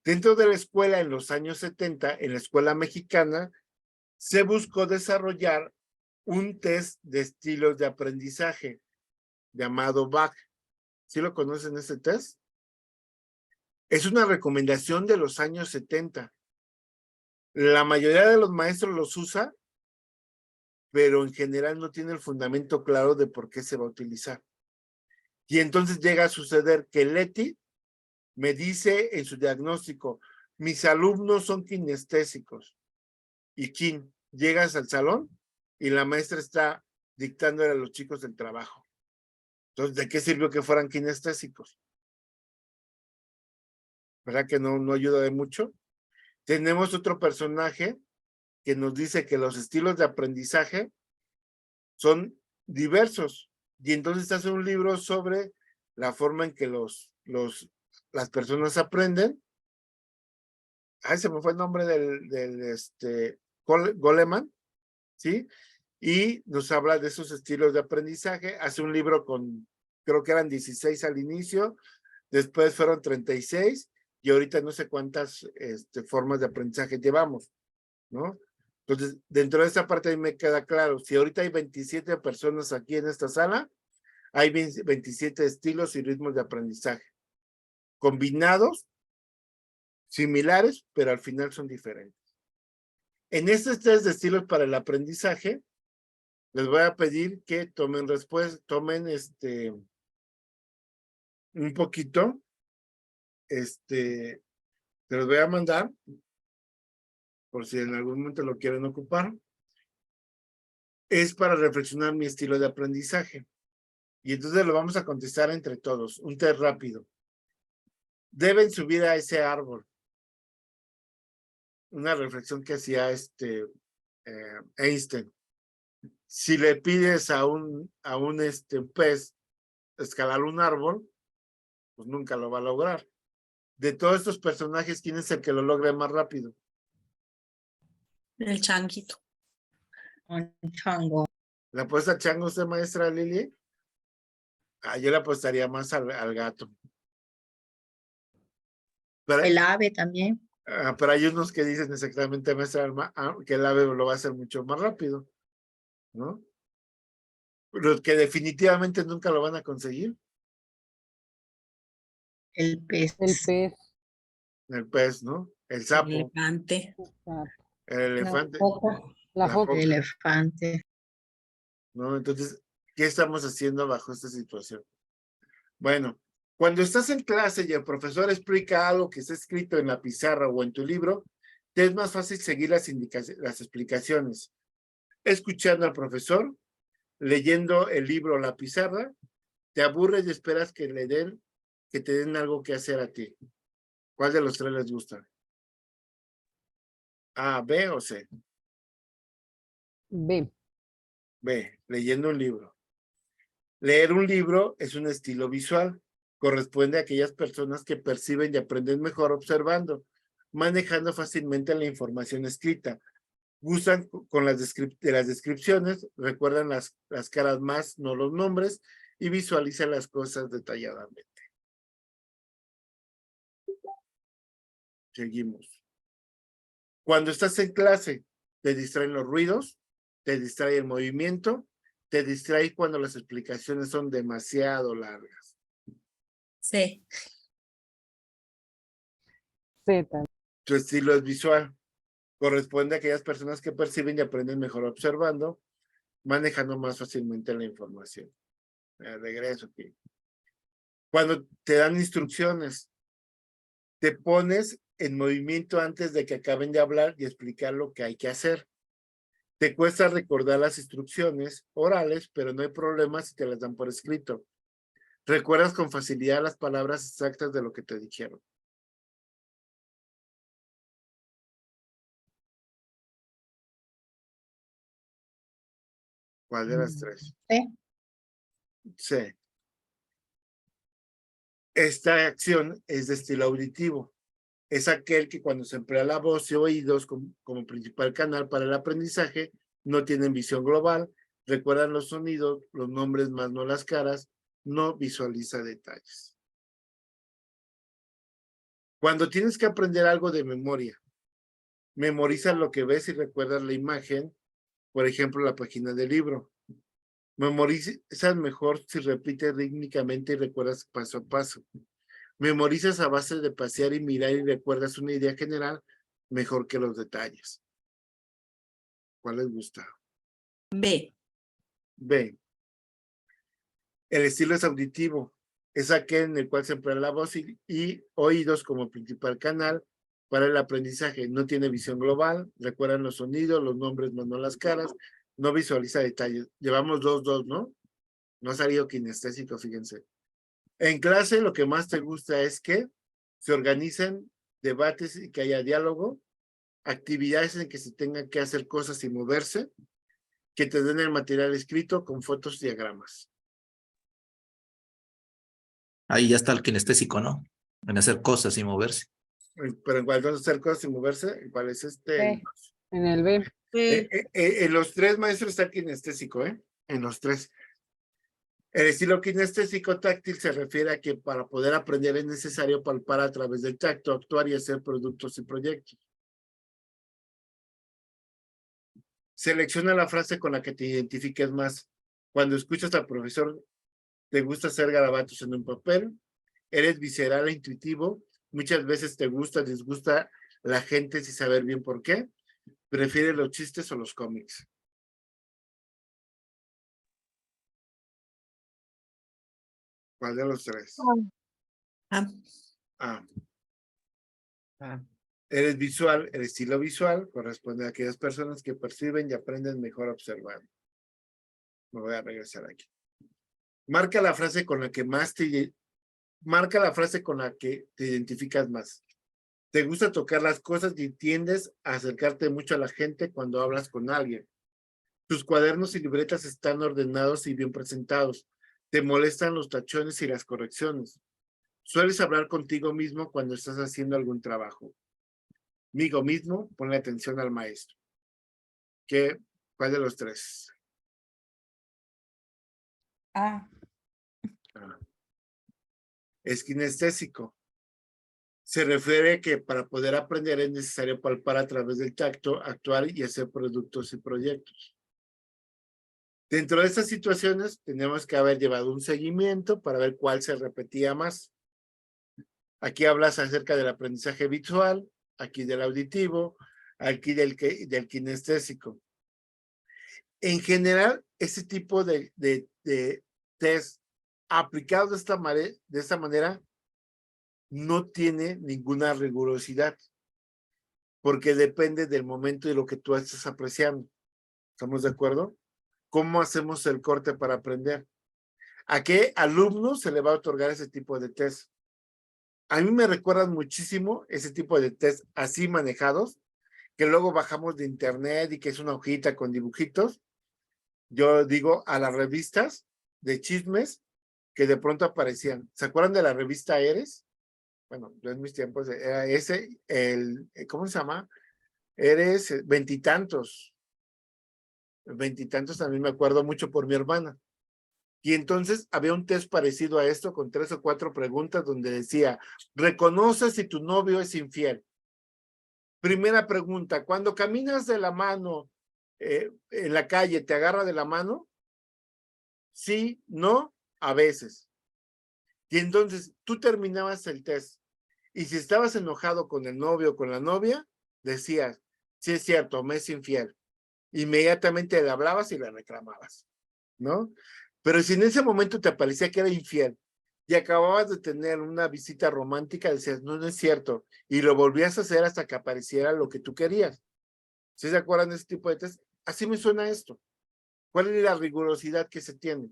Dentro de la escuela en los años 70, en la escuela mexicana, se buscó desarrollar un test de estilos de aprendizaje llamado BAC. ¿Sí lo conocen ese test? Es una recomendación de los años 70. La mayoría de los maestros los usa, pero en general no tiene el fundamento claro de por qué se va a utilizar. Y entonces llega a suceder que Leti me dice en su diagnóstico, mis alumnos son kinestésicos. Y llegas al salón y la maestra está dictándole a los chicos el trabajo. Entonces, ¿de qué sirvió que fueran kinestésicos? ¿Verdad que no ayuda de mucho? Tenemos otro personaje que nos dice que los estilos de aprendizaje son diversos. Y entonces hace un libro sobre la forma en que las personas aprenden. Ay, se me fue el nombre del Goleman, ¿sí? Y nos habla de esos estilos de aprendizaje. Hace un libro con, creo que eran 16 al inicio, después fueron 36, y ahorita no sé cuántas formas de aprendizaje llevamos, ¿no? Entonces, dentro de esta parte a mí me queda claro, si ahorita hay 27 personas aquí en esta sala, hay 27 estilos y ritmos de aprendizaje, combinados, similares, pero al final son diferentes. En estos test de estilos para el aprendizaje, les voy a pedir que tomen un poquito, te los voy a mandar, por si en algún momento lo quieren ocupar. Es para reflexionar mi estilo de aprendizaje. Y entonces lo vamos a contestar entre todos, un test rápido. Deben subir a ese árbol. Una reflexión que hacía Einstein. Si le pides a un pez escalar un árbol, pues nunca lo va a lograr. De todos estos personajes, ¿quién es el que lo logra más rápido? El changuito. Un chango. ¿Le apuesta chango usted, maestra Lili? Yo le apostaría más al gato. Pero, El ave también. Pero hay unos que dicen exactamente, maestra Alma, que el ave lo va a hacer mucho más rápido, ¿no? Los que definitivamente nunca lo van a conseguir. El pez. El pez. El pez, ¿no? El sapo. El elefante. El elefante. La foca. El elefante. ¿No? Entonces, ¿qué estamos haciendo bajo esta situación? Bueno, Cuando estás en clase y el profesor explica algo que está escrito en la pizarra o en tu libro, te es más fácil seguir las explicaciones, escuchando al profesor, leyendo el libro o la pizarra, te aburres y esperas que te den algo que hacer a ti. ¿Cuál de los tres les gusta? A, B o C. B. B, leyendo un libro. Leer un libro es un estilo visual. Corresponde a aquellas personas que perciben y aprenden mejor observando, manejando fácilmente la información escrita. Gustan con las descripciones, recuerdan las caras más, no los nombres, y visualizan las cosas detalladamente. Seguimos. Cuando estás en clase, te distraen los ruidos, te distrae el movimiento, te distrae cuando las explicaciones son demasiado largas. C. C también. Tu estilo es visual. Corresponde a aquellas personas que perciben y aprenden mejor observando, manejando más fácilmente la información. Regreso aquí. Cuando te dan instrucciones, te pones en movimiento antes de que acaben de hablar y explicar lo que hay que hacer. Te cuesta recordar las instrucciones orales, pero no hay problema si te las dan por escrito. Recuerdas con facilidad las palabras exactas de lo que te dijeron. ¿Cuál de las tres? C. C. Esta acción es de estilo auditivo. Es aquel que cuando se emplea la voz y oídos como principal canal para el aprendizaje, no tienen visión global, recuerdan los sonidos, los nombres más no las caras, no visualiza detalles. Cuando tienes que aprender algo de memoria, memorizas lo que ves y recuerdas la imagen, por ejemplo, la página del libro. Memorizas mejor si repites rítmicamente y recuerdas paso a paso. Memorizas a base de pasear y mirar y recuerdas una idea general mejor que los detalles. ¿Cuál les gusta? B. B. El estilo es auditivo. Es aquel en el cual se emplea la voz y oídos como principal canal para el aprendizaje. No tiene visión global, recuerdan los sonidos, los nombres, más no las caras, no visualiza detalles. Llevamos 2-2, ¿no? No ha salido kinestésico, fíjense. En clase lo que más te gusta es que se organicen debates y que haya diálogo, actividades en que se tengan que hacer cosas y moverse, que te den el material escrito con fotos y diagramas. Ahí ya está el kinestésico, ¿no? En hacer cosas y moverse. Pero en cuanto a hacer cosas y moverse, ¿cuál es este? En el B. En los tres maestros está kinestésico, ¿eh? En los tres. El estilo kinestésico táctil se refiere a que para poder aprender es necesario palpar a través del tacto, actuar y hacer productos y proyectos. Selecciona la frase con la que te identifiques más. Cuando escuchas al profesor, te gusta hacer garabatos en un papel, eres visceral e intuitivo, muchas veces te gusta, disgusta la gente sin saber bien por qué, prefieres los chistes o los cómics. ¿Cuál de los tres? A. Eres visual, el estilo visual corresponde a aquellas personas que perciben y aprenden mejor observando. Me voy a regresar aquí. Marca la frase con la que te identificas más. Te gusta tocar las cosas y tiendes a acercarte mucho a la gente cuando hablas con alguien. Tus cuadernos y libretas están ordenados y bien presentados. Te molestan los tachones y las correcciones. Sueles hablar contigo mismo cuando estás haciendo algún trabajo. Conmigo mismo, ponle atención al maestro. ¿Cuál de los tres? A. Es kinestésico. Se refiere que para poder aprender es necesario palpar a través del tacto, actuar y hacer productos y proyectos. Dentro de estas situaciones tenemos que haber llevado un seguimiento para ver cuál se repetía más. Aquí hablas acerca del aprendizaje visual, aquí del auditivo, aquí del kinestésico. En general, este tipo de test aplicado de esta manera, no tiene ninguna rigurosidad, porque depende del momento y lo que tú estés apreciando. ¿Estamos de acuerdo? ¿Cómo hacemos el corte para aprender? ¿A qué alumno se le va a otorgar ese tipo de test? A mí me recuerdan muchísimo ese tipo de test así manejados, que luego bajamos de internet y que es una hojita con dibujitos. Yo digo a las revistas de chismes que de pronto aparecían. ¿Se acuerdan de la revista Eres? Bueno, yo en mis tiempos era ese, ¿cómo se llama? Eres veintitantos. Veintitantos también me acuerdo mucho por mi hermana. Y entonces había un test parecido a esto con 3 o 4 preguntas donde decía, reconoce si tu novio es infiel. Primera pregunta, cuando caminas de la mano en la calle, ¿te agarra de la mano? Sí, no, a veces. Y entonces tú terminabas el test. Y si estabas enojado con el novio o con la novia, decías, sí es cierto, me es infiel. Inmediatamente le hablabas y le reclamabas, ¿no? Pero si en ese momento te parecía que era infiel y acababas de tener una visita romántica, decías, no, no es cierto. Y lo volvías a hacer hasta que apareciera lo que tú querías. ¿Sí se acuerdan de ese tipo de test? Así me suena esto. ¿Cuál es la rigurosidad que se tiene?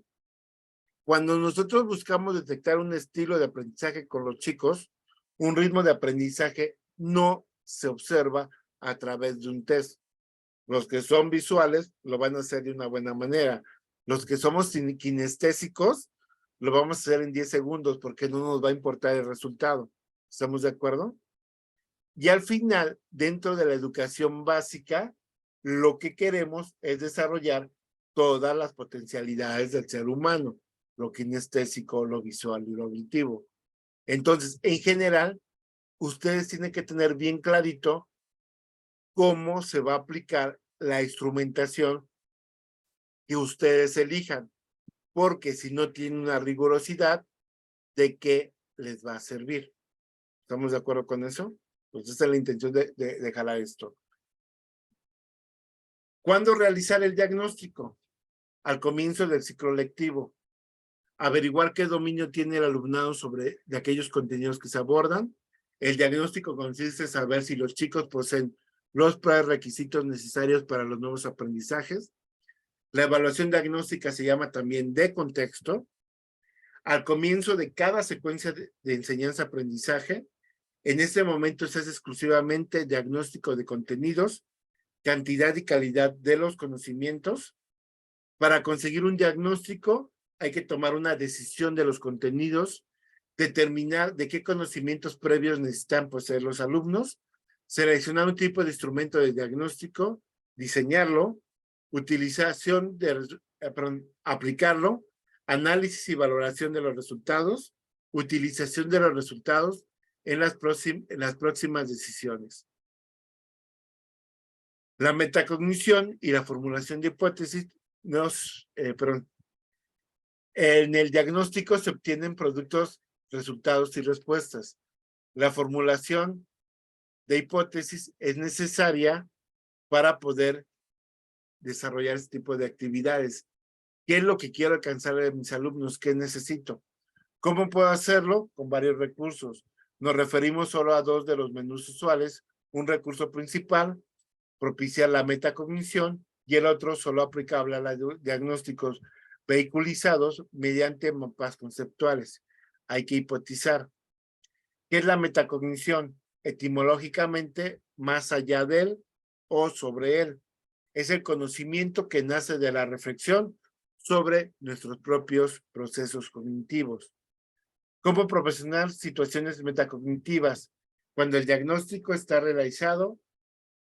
Cuando nosotros buscamos detectar un estilo de aprendizaje con los chicos, un ritmo de aprendizaje no se observa a través de un test. Los que son visuales lo van a hacer de una buena manera. Los que somos kinestésicos lo vamos a hacer en 10 segundos porque no nos va a importar el resultado. ¿Estamos de acuerdo? Y al final, dentro de la educación básica, lo que queremos es desarrollar todas las potencialidades del ser humano, lo kinestésico, lo visual y lo auditivo. Entonces, en general, ustedes tienen que tener bien clarito cómo se va a aplicar la instrumentación que ustedes elijan, porque si no tienen una rigurosidad, ¿de qué les va a servir? ¿Estamos de acuerdo con eso? Pues esa es la intención de jalar esto. ¿Cuándo realizar el diagnóstico? Al comienzo del ciclo lectivo. Averiguar qué dominio tiene el alumnado sobre de aquellos contenidos que se abordan. El diagnóstico consiste en saber si los chicos poseen los prerequisitos necesarios para los nuevos aprendizajes. La evaluación diagnóstica se llama también de contexto. Al comienzo de cada secuencia de enseñanza-aprendizaje, en este momento se hace exclusivamente diagnóstico de contenidos, cantidad y calidad de los conocimientos. Para conseguir un diagnóstico hay que tomar una decisión de los contenidos, determinar de qué conocimientos previos necesitan poseer los alumnos, seleccionar un tipo de instrumento de diagnóstico, diseñarlo, aplicarlo, análisis y valoración de los resultados, utilización de los resultados en las próximas decisiones. La metacognición y la formulación de hipótesis en el diagnóstico se obtienen productos, resultados y respuestas. La formulación de hipótesis es necesaria para poder desarrollar este tipo de actividades. ¿Qué es lo que quiero alcanzar de mis alumnos? ¿Qué necesito? ¿Cómo puedo hacerlo? Con varios recursos. Nos referimos solo a 2 de los menús usuales. Un recurso principal, propiciar la metacognición, y el otro solo aplicable a los diagnósticos vehiculizados mediante mapas conceptuales. Hay que hipotizar. ¿Qué es la metacognición? Etimológicamente, más allá de él o sobre él. Es el conocimiento que nace de la reflexión sobre nuestros propios procesos cognitivos. ¿Cómo profesionar situaciones metacognitivas? Cuando el diagnóstico está realizado,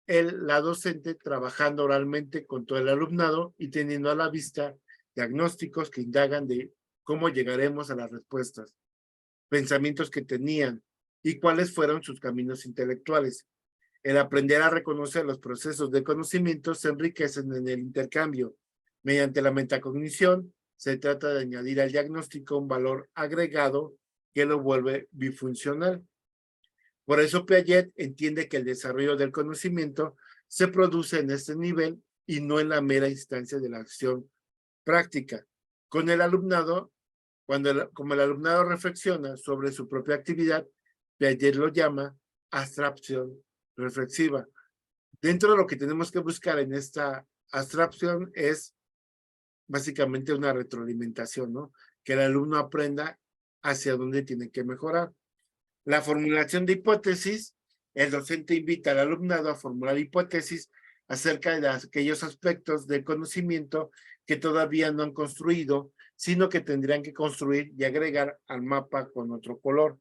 la docente trabajando oralmente con todo el alumnado y teniendo a la vista diagnósticos que indagan de cómo llegaremos a las respuestas, pensamientos que tenían y cuáles fueron sus caminos intelectuales. El aprender a reconocer los procesos de conocimiento se enriquecen en el intercambio. Mediante la metacognición, se trata de añadir al diagnóstico un valor agregado que lo vuelve bifuncional. Por eso Piaget entiende que el desarrollo del conocimiento se produce en este nivel y no en la mera instancia de la acción práctica. Con el alumnado como el alumnado reflexiona sobre su propia actividad, Piaget lo llama abstracción reflexiva. Dentro de lo que tenemos que buscar en esta abstracción es básicamente una retroalimentación, ¿no? Que el alumno aprenda hacia dónde tiene que mejorar. La formulación de hipótesis, el docente invita al alumnado a formular hipótesis acerca de aquellos aspectos del conocimiento que todavía no han construido, sino que tendrían que construir y agregar al mapa con otro color.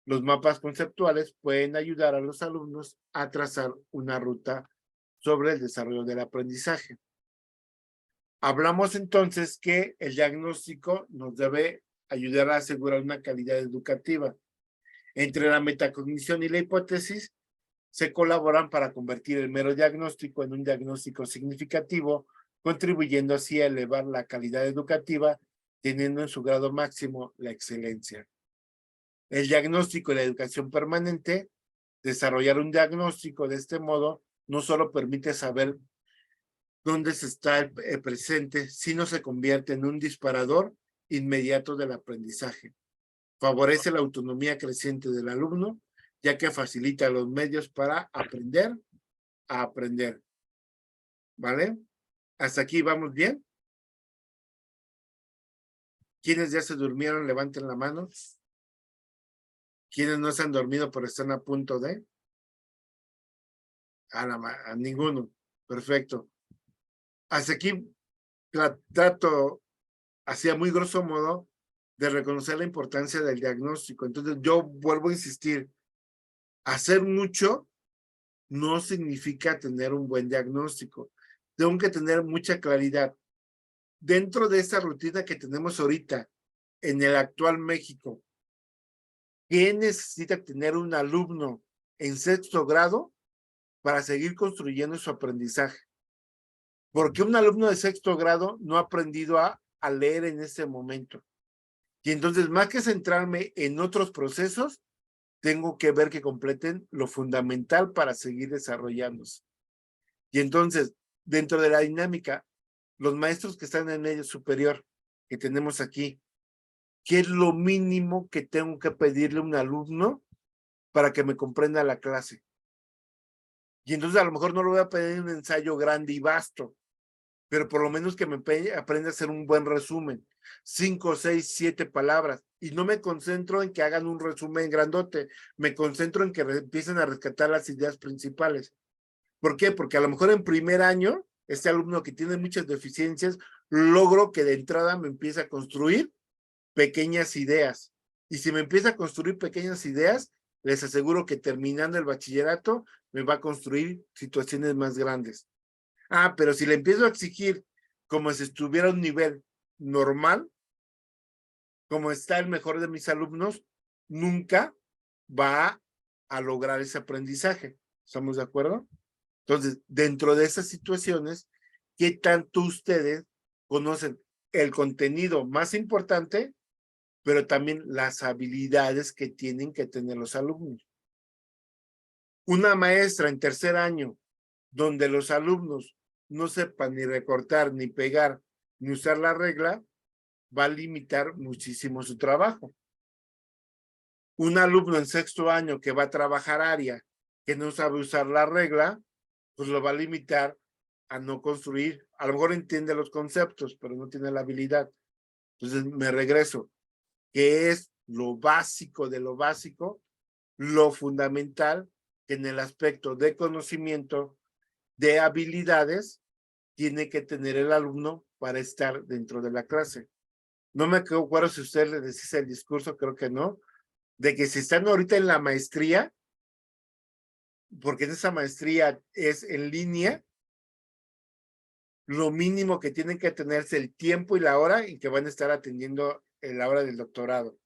Los mapas conceptuales pueden ayudar a los alumnos a trazar una ruta sobre el desarrollo del aprendizaje. Hablamos entonces que el diagnóstico nos debe ayudar a asegurar una calidad educativa. Entre la metacognición y la hipótesis se colaboran para convertir el mero diagnóstico en un diagnóstico significativo, contribuyendo así a elevar la calidad educativa, teniendo en su grado máximo la excelencia. El diagnóstico y la educación permanente, desarrollar un diagnóstico de este modo, no solo permite saber dónde se está el presente, sino se convierte en un disparador inmediato del aprendizaje. Favorece la autonomía creciente del alumno, ya que facilita los medios para aprender a aprender. ¿Vale? ¿Hasta aquí vamos bien? ¿Quiénes ya se durmieron? Levanten la mano. ¿Quiénes no se han dormido pero están a punto de? A ninguno. Perfecto. Hasta aquí trato, hacía muy grosso modo, de reconocer la importancia del diagnóstico. Entonces yo vuelvo a insistir, hacer mucho no significa tener un buen diagnóstico. Tengo que tener mucha claridad. Dentro de esta rutina que tenemos ahorita, en el actual México, ¿qué necesita tener un alumno en 6º grado para seguir construyendo su aprendizaje? Porque un alumno de 6º grado no ha aprendido a leer en ese momento. Y entonces, más que centrarme en otros procesos, tengo que ver que completen lo fundamental para seguir desarrollándose. Y entonces, dentro de la dinámica, los maestros que están en medio superior, que tenemos aquí, ¿qué es lo mínimo que tengo que pedirle a un alumno para que me comprenda la clase? Y entonces a lo mejor no le voy a pedir un ensayo grande y vasto, pero por lo menos que me aprenda a hacer un buen resumen, 5, 6, 7 palabras, y no me concentro en que hagan un resumen grandote, me concentro en que empiecen a rescatar las ideas principales. ¿Por qué? Porque a lo mejor en primer año, este alumno que tiene muchas deficiencias, logro que de entrada me empiece a construir pequeñas ideas. Y si me empieza a construir pequeñas ideas, les aseguro que terminando el bachillerato, me va a construir situaciones más grandes. Ah, pero si le empiezo a exigir como si estuviera a un nivel normal, como está el mejor de mis alumnos, nunca va a lograr ese aprendizaje. ¿Estamos de acuerdo? Entonces, dentro de esas situaciones, ¿qué tanto ustedes conocen el contenido más importante, pero también las habilidades que tienen que tener los alumnos? Una maestra en 3er año, donde los alumnos no sepan ni recortar, ni pegar, ni usar la regla, va a limitar muchísimo su trabajo. Un alumno en 6º año que va a trabajar área, que no sabe usar la regla, pues lo va a limitar a no construir. A lo mejor entiende los conceptos, pero no tiene la habilidad. Entonces me regreso. ¿Qué es lo básico de lo básico? Lo fundamental que en el aspecto de conocimiento, de habilidades, tiene que tener el alumno para estar dentro de la clase. No me acuerdo si usted le decía el discurso, creo que no, de que si están ahorita en la maestría, porque en esa maestría es en línea, lo mínimo que tienen que tener es el tiempo y la hora en que van a estar atendiendo en la hora del doctorado.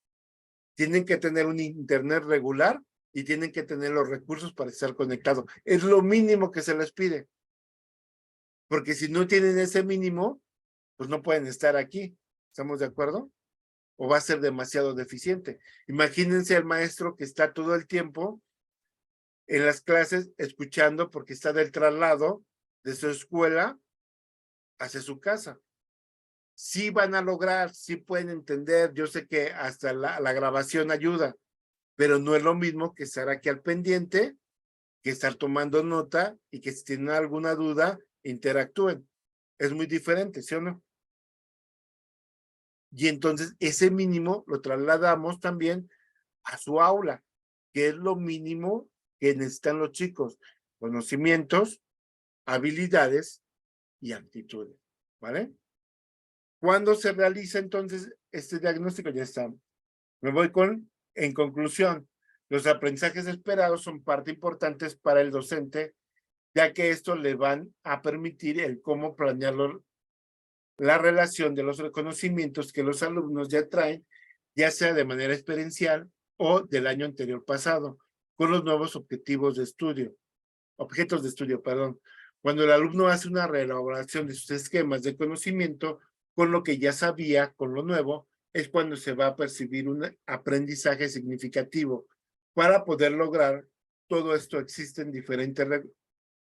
Tienen que tener un internet regular y tienen que tener los recursos para estar conectados. Es lo mínimo que se les pide. Porque si no tienen ese mínimo, pues no pueden estar aquí. ¿Estamos de acuerdo? O va a ser demasiado deficiente. Imagínense al maestro que está todo el tiempo en las clases escuchando porque está del traslado de su escuela hacia su casa. sí van a lograr, sí pueden entender. Yo sé que hasta la grabación ayuda, pero no es lo mismo que estar aquí al pendiente, que estar tomando nota y que si tienen alguna duda, interactúen. Es muy diferente, ¿sí o no? Y entonces ese mínimo lo trasladamos también a su aula, que es lo mínimo que necesitan los chicos: conocimientos, habilidades y actitudes, ¿vale? ¿Cuándo se realiza entonces este diagnóstico? Ya está. Me voy en conclusión, los aprendizajes esperados son parte importante para el docente, ya que esto le van a permitir el cómo planear la relación de los reconocimientos que los alumnos ya traen, ya sea de manera experiencial o del año anterior pasado, con los nuevos objetos de estudio, perdón. Cuando el alumno hace una reelaboración de sus esquemas de conocimiento con lo que ya sabía, con lo nuevo, es cuando se va a percibir un aprendizaje significativo. Para poder lograr todo esto existen diferentes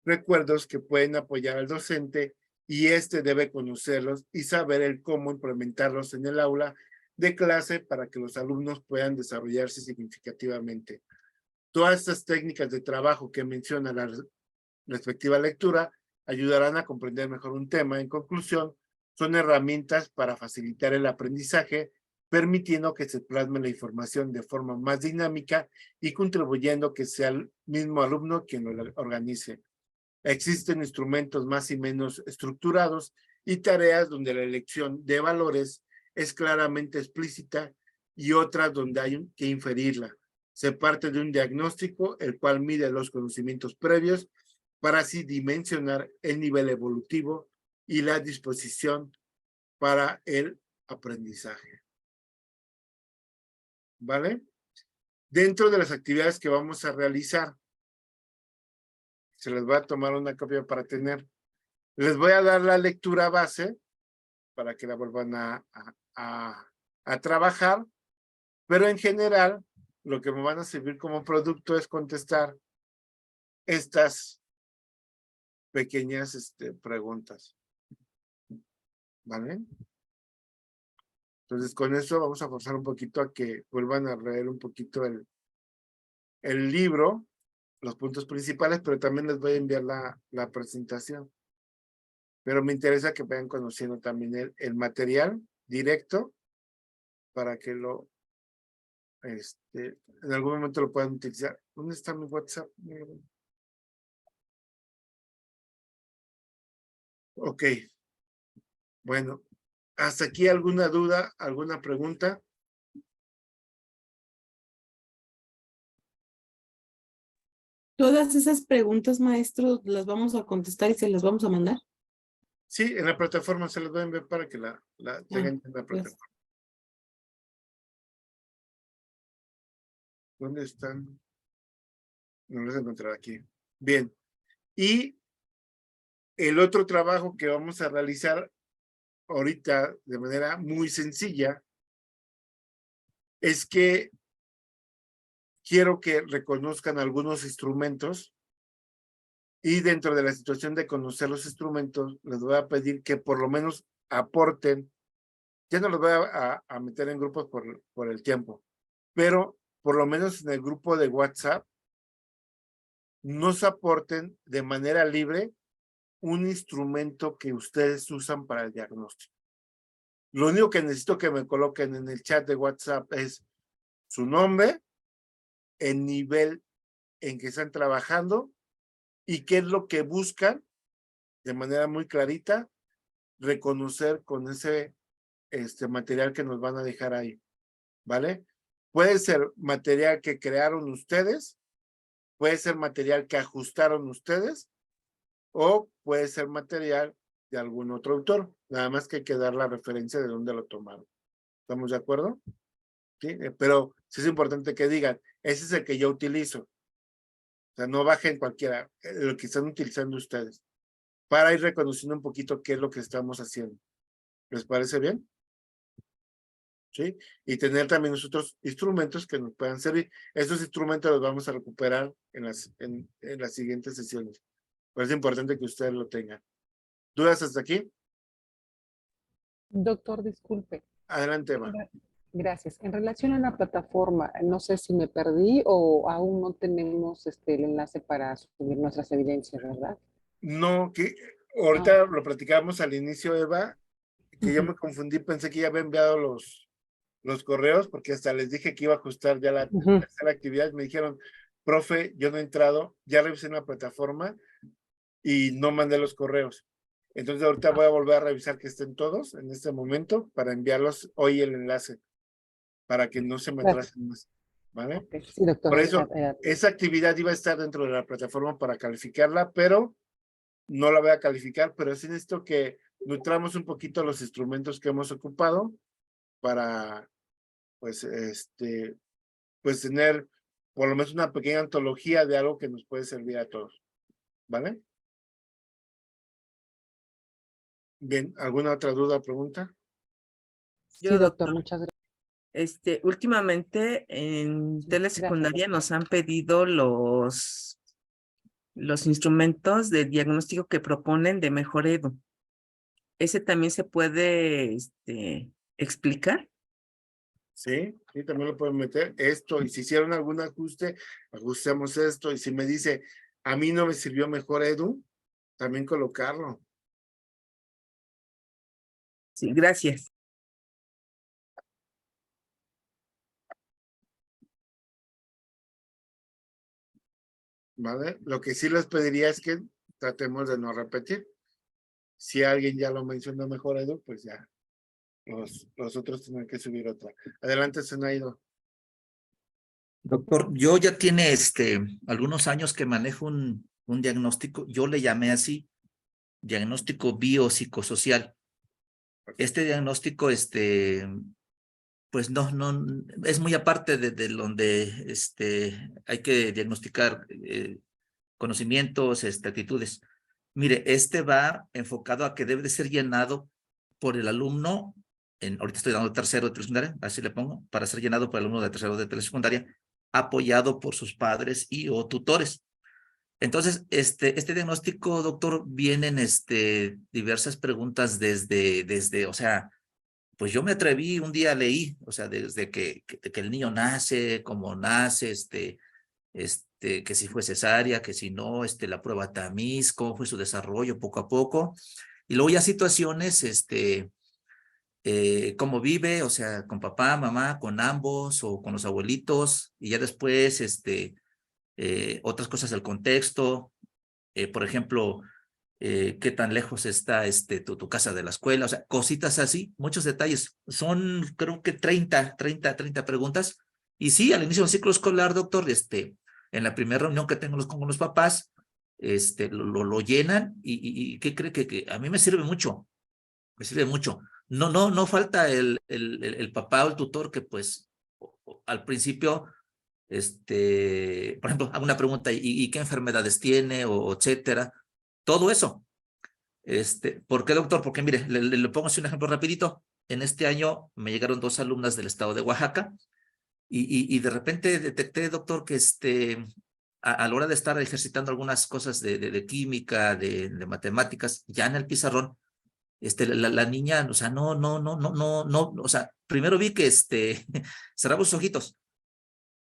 recuerdos que pueden apoyar al docente, y este debe conocerlos y saber el cómo implementarlos en el aula de clase para que los alumnos puedan desarrollarse significativamente. Todas estas técnicas de trabajo que menciona la respectiva lectura ayudarán a comprender mejor un tema. En conclusión, son herramientas para facilitar el aprendizaje, permitiendo que se plasme la información de forma más dinámica y contribuyendo que sea el mismo alumno quien lo organice. Existen instrumentos más y menos estructurados y tareas donde la elección de valores es claramente explícita y otras donde hay que inferirla. Se parte de un diagnóstico, el cual mide los conocimientos previos para así dimensionar el nivel evolutivo y la disposición para el aprendizaje. ¿Vale? Dentro de las actividades que vamos a realizar, se les va a tomar una copia para tener. Les voy a dar la lectura base para que la vuelvan a trabajar, pero en general lo que me van a servir como producto es contestar estas pequeñas preguntas. ¿Vale? Entonces con eso vamos a forzar un poquito a que vuelvan a leer un poquito el libro, los puntos principales, pero también les voy a enviar la presentación. Pero me interesa que vayan conociendo también el material directo para que en algún momento lo puedan utilizar. ¿Dónde está mi WhatsApp? Ok. Bueno, ¿hasta aquí alguna duda, alguna pregunta? Todas esas preguntas, maestro, las vamos a contestar y se las vamos a mandar. Sí, en la plataforma se las voy a enviar para que la tengan en la plataforma. ¿Dónde están? No los he encontrado aquí. Bien. Y el otro trabajo que vamos a realizar ahorita de manera muy sencilla es que quiero que reconozcan algunos instrumentos, y dentro de la situación de conocer los instrumentos les voy a pedir que por lo menos aporten. Ya no los voy a meter en grupos por el tiempo, pero por lo menos en el grupo de WhatsApp nos aporten de manera libre un instrumento que ustedes usan para el diagnóstico. Lo único que necesito que me coloquen en el chat de WhatsApp es su nombre, el nivel en que están trabajando y qué es lo que buscan de manera muy clarita reconocer con ese material que nos van a dejar ahí, ¿vale? Puede ser material que crearon ustedes, puede ser material que ajustaron ustedes, o puede ser material de algún otro autor. Nada más que hay que dar la referencia de dónde lo tomaron. ¿Estamos de acuerdo? ¿Sí? Pero sí es importante que digan, ese es el que yo utilizo. O sea, no bajen cualquiera, lo que están utilizando ustedes, para ir reconociendo un poquito qué es lo que estamos haciendo. ¿Les parece bien? ¿Sí? Y tener también nosotros instrumentos que nos puedan servir. Estos instrumentos los vamos a recuperar en las siguientes sesiones. Pero es importante que ustedes lo tengan. ¿Dudas hasta aquí? Doctor, disculpe. Adelante, Eva. Gracias. En relación a la plataforma, no sé si me perdí o aún no tenemos el enlace para subir nuestras evidencias, ¿verdad? No, que ahorita lo platicábamos al inicio, Eva, que yo me confundí, pensé que ya había enviado los correos, porque hasta les dije que iba a ajustar ya la tercera actividad. Me dijeron, profe, yo no he entrado, ya revisé en la plataforma y no mandé los correos. Entonces ahorita voy a volver a revisar que estén todos en este momento para enviarlos hoy el enlace, para que no se me atrasen más, ¿vale? Okay. Sí, doctor. Por eso, esa actividad iba a estar dentro de la plataforma para calificarla, pero no la voy a calificar, pero sí necesito que nutramos un poquito los instrumentos que hemos ocupado para, pues, pues tener por lo menos una pequeña antología de algo que nos puede servir a todos, ¿vale? Bien, ¿alguna otra duda o pregunta? Sí, doctor, muchas gracias. Últimamente en telesecundaria nos han pedido los instrumentos de diagnóstico que proponen de Mejor Edu. ¿Ese también se puede explicar? Sí, también lo pueden meter esto, y si hicieron algún ajuste, ajustemos esto, y si me dice, a mí no me sirvió Mejor Edu, también colocarlo. Sí, gracias. ¿Vale? Lo que sí les pediría es que tratemos de no repetir. Si alguien ya lo mencionó Mejor Edu, pues ya los otros tienen que subir otra. Adelante, Zenaido. Doctor, yo ya tiene algunos años que manejo un diagnóstico, yo le llamé así, diagnóstico biopsicosocial. Este diagnóstico, pues no, es muy aparte de donde hay que diagnosticar conocimientos, actitudes. Mire, va enfocado a que debe de ser llenado por el alumno, ahorita estoy dando tercero de telesecundaria, así le pongo, para ser llenado por el alumno de tercero de telesecundaria, apoyado por sus padres y o tutores. Entonces, este diagnóstico, doctor, vienen diversas preguntas desde, o sea, pues yo me atreví, un día leí, o sea, desde que el niño nace, cómo nace, que si fue cesárea, que si no, la prueba tamiz, cómo fue su desarrollo poco a poco, y luego ya situaciones, cómo vive, o sea, con papá, mamá, con ambos, o con los abuelitos, y ya después, otras cosas del contexto, por ejemplo, qué tan lejos está tu casa de la escuela, o sea, cositas así, muchos detalles. Son, creo que 30 preguntas. Y sí, al inicio del ciclo escolar, doctor, en la primera reunión que tengo con los papás, lo llenan y ¿qué cree que a mí me sirve mucho? Me sirve mucho. No falta el papá o el tutor que pues al principio, por ejemplo, hago una pregunta, ¿y qué enfermedades tiene? O etcétera. Todo eso. ¿Por qué, doctor? Porque mire, le pongo así un ejemplo rapidito. En este año me llegaron 2 alumnas del estado de Oaxaca y de repente detecté, doctor, que a la hora de estar ejercitando algunas cosas de química, de matemáticas, ya en el pizarrón, la niña, o sea, no, o sea, primero vi que cerraba sus ojitos.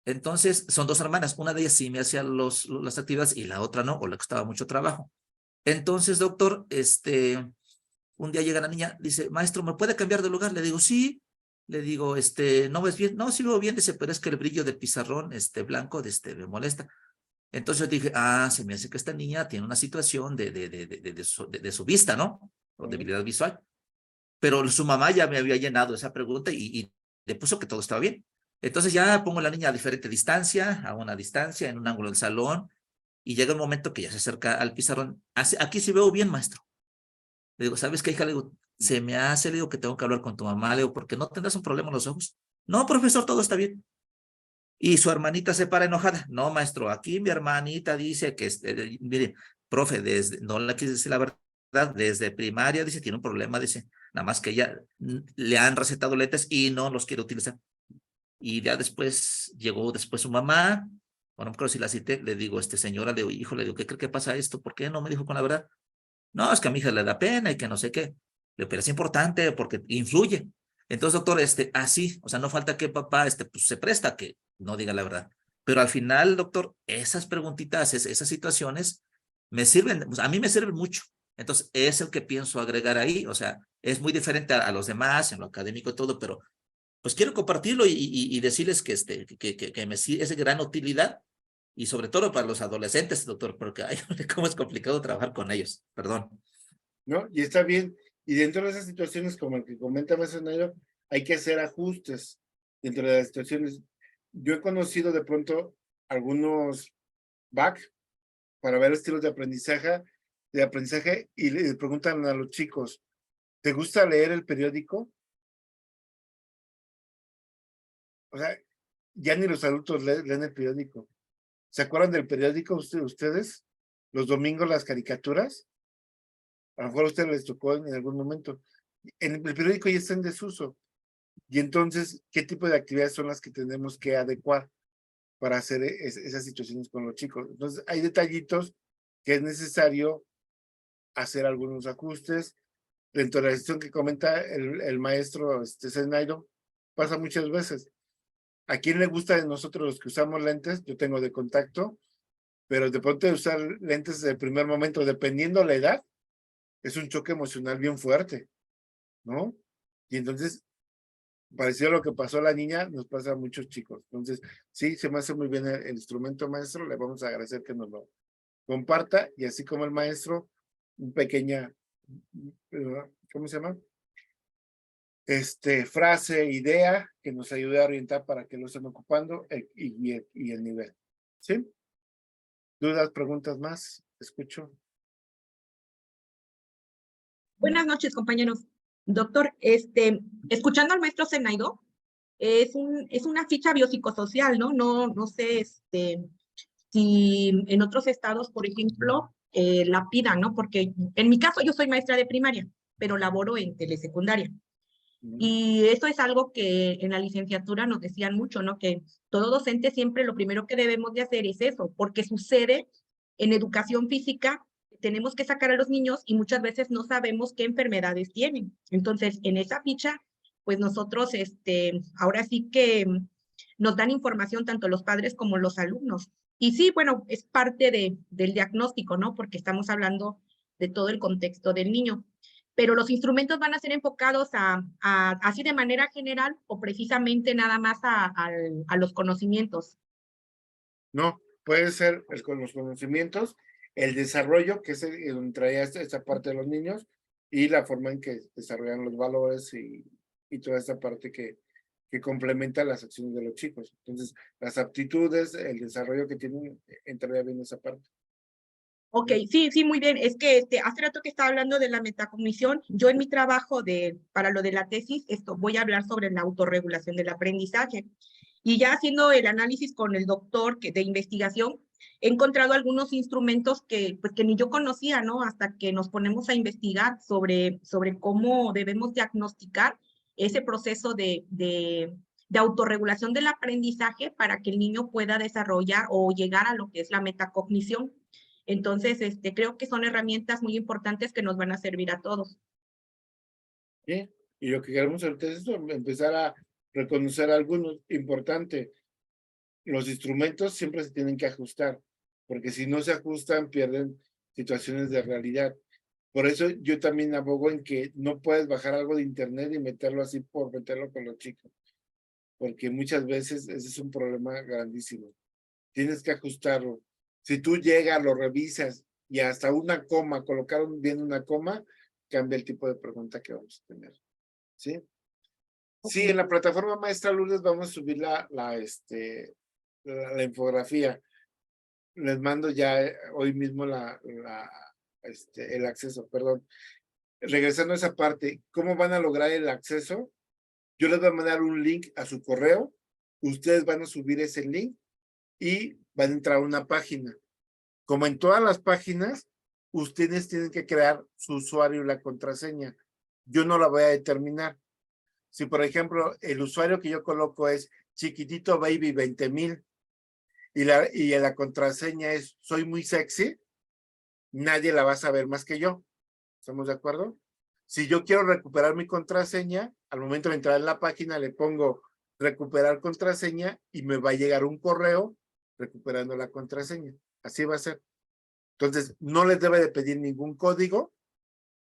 Entonces, son 2 hermanas, una de ellas sí me hacía las actividades y la otra no, o le costaba mucho trabajo. Entonces, doctor, un día llega la niña, dice, maestro, ¿me puede cambiar de lugar? Le digo, sí. Le digo, ¿no ves bien? No, sí veo bien, dice, pero es que el brillo del pizarrón, blanco, me molesta. Entonces yo dije, se me hace que esta niña tiene una situación de su vista, ¿no? O debilidad visual. Pero su mamá ya me había llenado esa pregunta y le puso que todo estaba bien. Entonces ya pongo a la niña a diferente distancia, a una distancia, en un ángulo del salón, y llega un momento que ya se acerca al pizarrón. Aquí sí veo bien, maestro. Le digo, ¿sabes qué, hija? Le digo, se me hace, le digo, que tengo que hablar con tu mamá, le digo, porque no tendrás un problema en los ojos. No, profesor, todo está bien. Y su hermanita se para enojada. No, maestro, aquí mi hermanita dice que, mire, profe, no le quise decir la verdad, desde primaria, dice, tiene un problema, dice, nada más que ella le han recetado lentes y no los quiere utilizar. Y ya después, llegó después su mamá, bueno, no creo si la cité, le digo, señora, le digo, hijo, le digo, ¿qué cree que pasa esto? ¿Por qué no me dijo con la verdad? No, es que a mi hija le da pena y que no sé qué. pero es importante porque influye. Entonces, doctor, así, o sea, no falta que papá, pues se presta a que no diga la verdad. Pero al final, doctor, esas preguntitas, esas situaciones me sirven, pues, a mí me sirven mucho. Entonces, es el que pienso agregar ahí, o sea, es muy diferente a los demás, en lo académico y todo, pero pues quiero compartirlo y decirles que me sirve, es de gran utilidad, y sobre todo para los adolescentes, doctor, porque ay, cómo es complicado trabajar con ellos, perdón. ¿No? Y está bien. Y dentro de esas situaciones, como el que comenta Maestro Nairo, hay que hacer ajustes dentro de las situaciones. Yo he conocido de pronto algunos back para ver estilos de aprendizaje y le preguntan a los chicos, ¿te gusta leer el periódico? O sea, ya ni los adultos leen el periódico. ¿Se acuerdan del periódico ustedes? Los domingos las caricaturas. A lo mejor a ustedes les tocó en algún momento. El periódico ya está en desuso. Y entonces, ¿qué tipo de actividades son las que tenemos que adecuar para hacer esas situaciones con los chicos? Entonces, hay detallitos que es necesario hacer algunos ajustes. Dentro de la gestión que comenta el maestro Zenairo, pasa muchas veces. ¿A quién le gusta de nosotros los que usamos lentes? Yo tengo de contacto, pero de pronto usar lentes desde el primer momento, dependiendo la edad, es un choque emocional bien fuerte, ¿no? Y entonces, parecido a lo que pasó a la niña, nos pasa a muchos chicos. Entonces, sí, se me hace muy bien el instrumento, maestro, le vamos a agradecer que nos lo comparta, y así como el maestro, un pequeña, ¿cómo se llama? Frase, idea, que nos ayude a orientar para que lo estén ocupando y el nivel. ¿Sí? ¿Dudas, preguntas más? Escucho. Buenas noches, compañeros. Doctor, escuchando al maestro Zenairo, es una ficha biopsicosocial, ¿no? No sé si en otros estados, por ejemplo, la pidan, ¿no? Porque en mi caso yo soy maestra de primaria, pero laboro en telesecundaria. Y eso es algo que en la licenciatura nos decían mucho, ¿no? Que todo docente siempre lo primero que debemos de hacer es eso, porque sucede en educación física, tenemos que sacar a los niños y muchas veces no sabemos qué enfermedades tienen. Entonces, en esa ficha, pues nosotros, ahora sí que nos dan información tanto los padres como los alumnos. Y sí, bueno, es parte del diagnóstico, ¿no? Porque estamos hablando de todo el contexto del niño. Pero los instrumentos van a ser enfocados así de manera general o precisamente nada más a los conocimientos. No, puede ser con los conocimientos, el desarrollo, que es donde traía esta parte de los niños, y la forma en que desarrollan los valores y toda esta parte que complementa las acciones de los chicos. Entonces, las aptitudes, el desarrollo que tienen, entraría bien esa parte. Ok, sí, muy bien. Es que hace rato que estaba hablando de la metacognición. Yo en mi trabajo para lo de la tesis, voy a hablar sobre la autorregulación del aprendizaje. Y ya haciendo el análisis con el doctor de investigación, he encontrado algunos instrumentos que ni yo conocía, ¿no? Hasta que nos ponemos a investigar sobre cómo debemos diagnosticar ese proceso de autorregulación del aprendizaje para que el niño pueda desarrollar o llegar a lo que es la metacognición. Entonces, creo que son herramientas muy importantes que nos van a servir a todos. Sí, y lo que queremos ahorita es eso, empezar a reconocer algunos. Importante, los instrumentos siempre se tienen que ajustar, porque si no se ajustan, pierden situaciones de realidad. Por eso yo también abogo en que no puedes bajar algo de internet y meterlo así por meterlo con los chicos, porque muchas veces ese es un problema grandísimo. Tienes que ajustarlo. Si tú llegas, lo revisas y hasta una coma, colocaron bien una coma, cambia el tipo de pregunta que vamos a tener. ¿Sí? Sí, en la plataforma Maestra Lourdes vamos a subir la infografía. Les mando ya hoy mismo el acceso, perdón. Regresando a esa parte, ¿cómo van a lograr el acceso? Yo les voy a mandar un link a su correo, ustedes van a subir ese link y van a entrar a una página. Como en todas las páginas, ustedes tienen que crear su usuario y la contraseña. Yo no la voy a determinar. Si, por ejemplo, el usuario que yo coloco es chiquitito baby 20,000 y la contraseña es soy muy sexy, nadie la va a saber más que yo. ¿Estamos de acuerdo? Si yo quiero recuperar mi contraseña, al momento de entrar en la página le pongo recuperar contraseña y me va a llegar un correo recuperando la contraseña. Así va a ser. Entonces, no les debe de pedir ningún código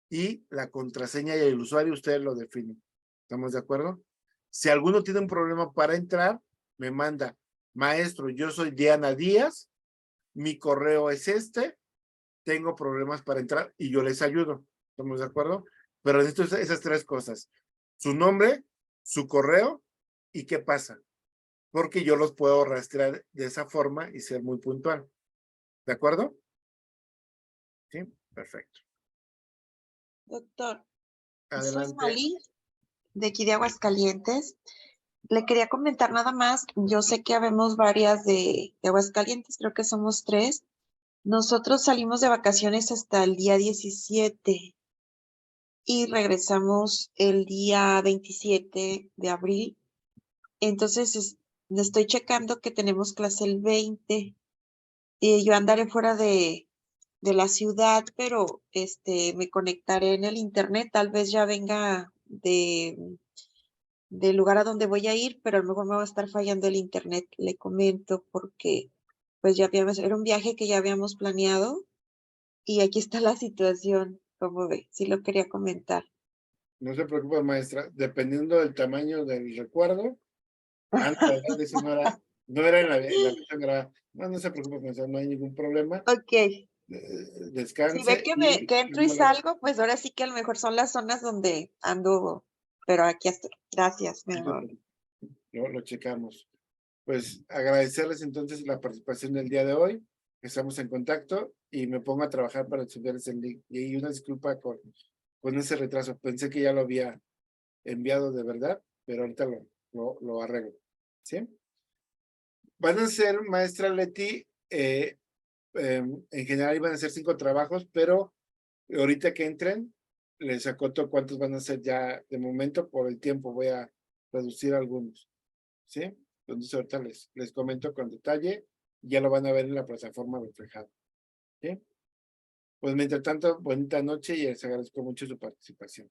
y la contraseña y el usuario ustedes lo definen. ¿Estamos de acuerdo? Si alguno tiene un problema para entrar, me manda, maestro, yo soy Diana Díaz, mi correo es este, tengo problemas para entrar y yo les ayudo. ¿Estamos de acuerdo? Pero necesito esas tres cosas. Su nombre, su correo y qué pasa. Porque yo los puedo rastrear de esa forma y ser muy puntual. ¿De acuerdo? Sí, perfecto. Doctor, soy Adelante. Malí, de aquí de Aguascalientes. Le quería comentar nada más, yo sé que habemos varias de Aguascalientes, creo que somos 3. Nosotros salimos de vacaciones hasta el día 17 y regresamos el día 27 de abril. Entonces, estoy checando que tenemos clase el 20 y yo andaré fuera de la ciudad, pero me conectaré en el internet, tal vez ya venga del lugar a donde voy a ir, pero a lo mejor me va a estar fallando el internet, le comento, porque pues ya era un viaje que ya habíamos planeado y aquí está la situación, como ve, sí lo quería comentar. No se preocupe, maestra, dependiendo del tamaño del recuerdo, antes no era en la versión grabada. No se preocupe, maestra, no hay ningún problema. Ok. Descanse. Si ve que entro y salgo, pues ahora sí que a lo mejor son las zonas donde ando, pero aquí estoy. Gracias, mi amor. Lo checamos. Pues agradecerles entonces la participación del día de hoy. Estamos en contacto y me pongo a trabajar para subirles el link. Y una disculpa con ese retraso. Pensé que ya lo había enviado de verdad, pero ahorita lo arreglo. ¿Sí? Van a ser, maestra Leti, en general iban a ser 5 trabajos, pero ahorita que entren, les acoto cuántos van a ser ya de momento. Por el tiempo voy a reducir algunos. ¿Sí? Entonces ahorita les comento con detalle, ya lo van a ver en la plataforma reflejada. ¿Sí? Pues mientras tanto, bonita noche y les agradezco mucho su participación.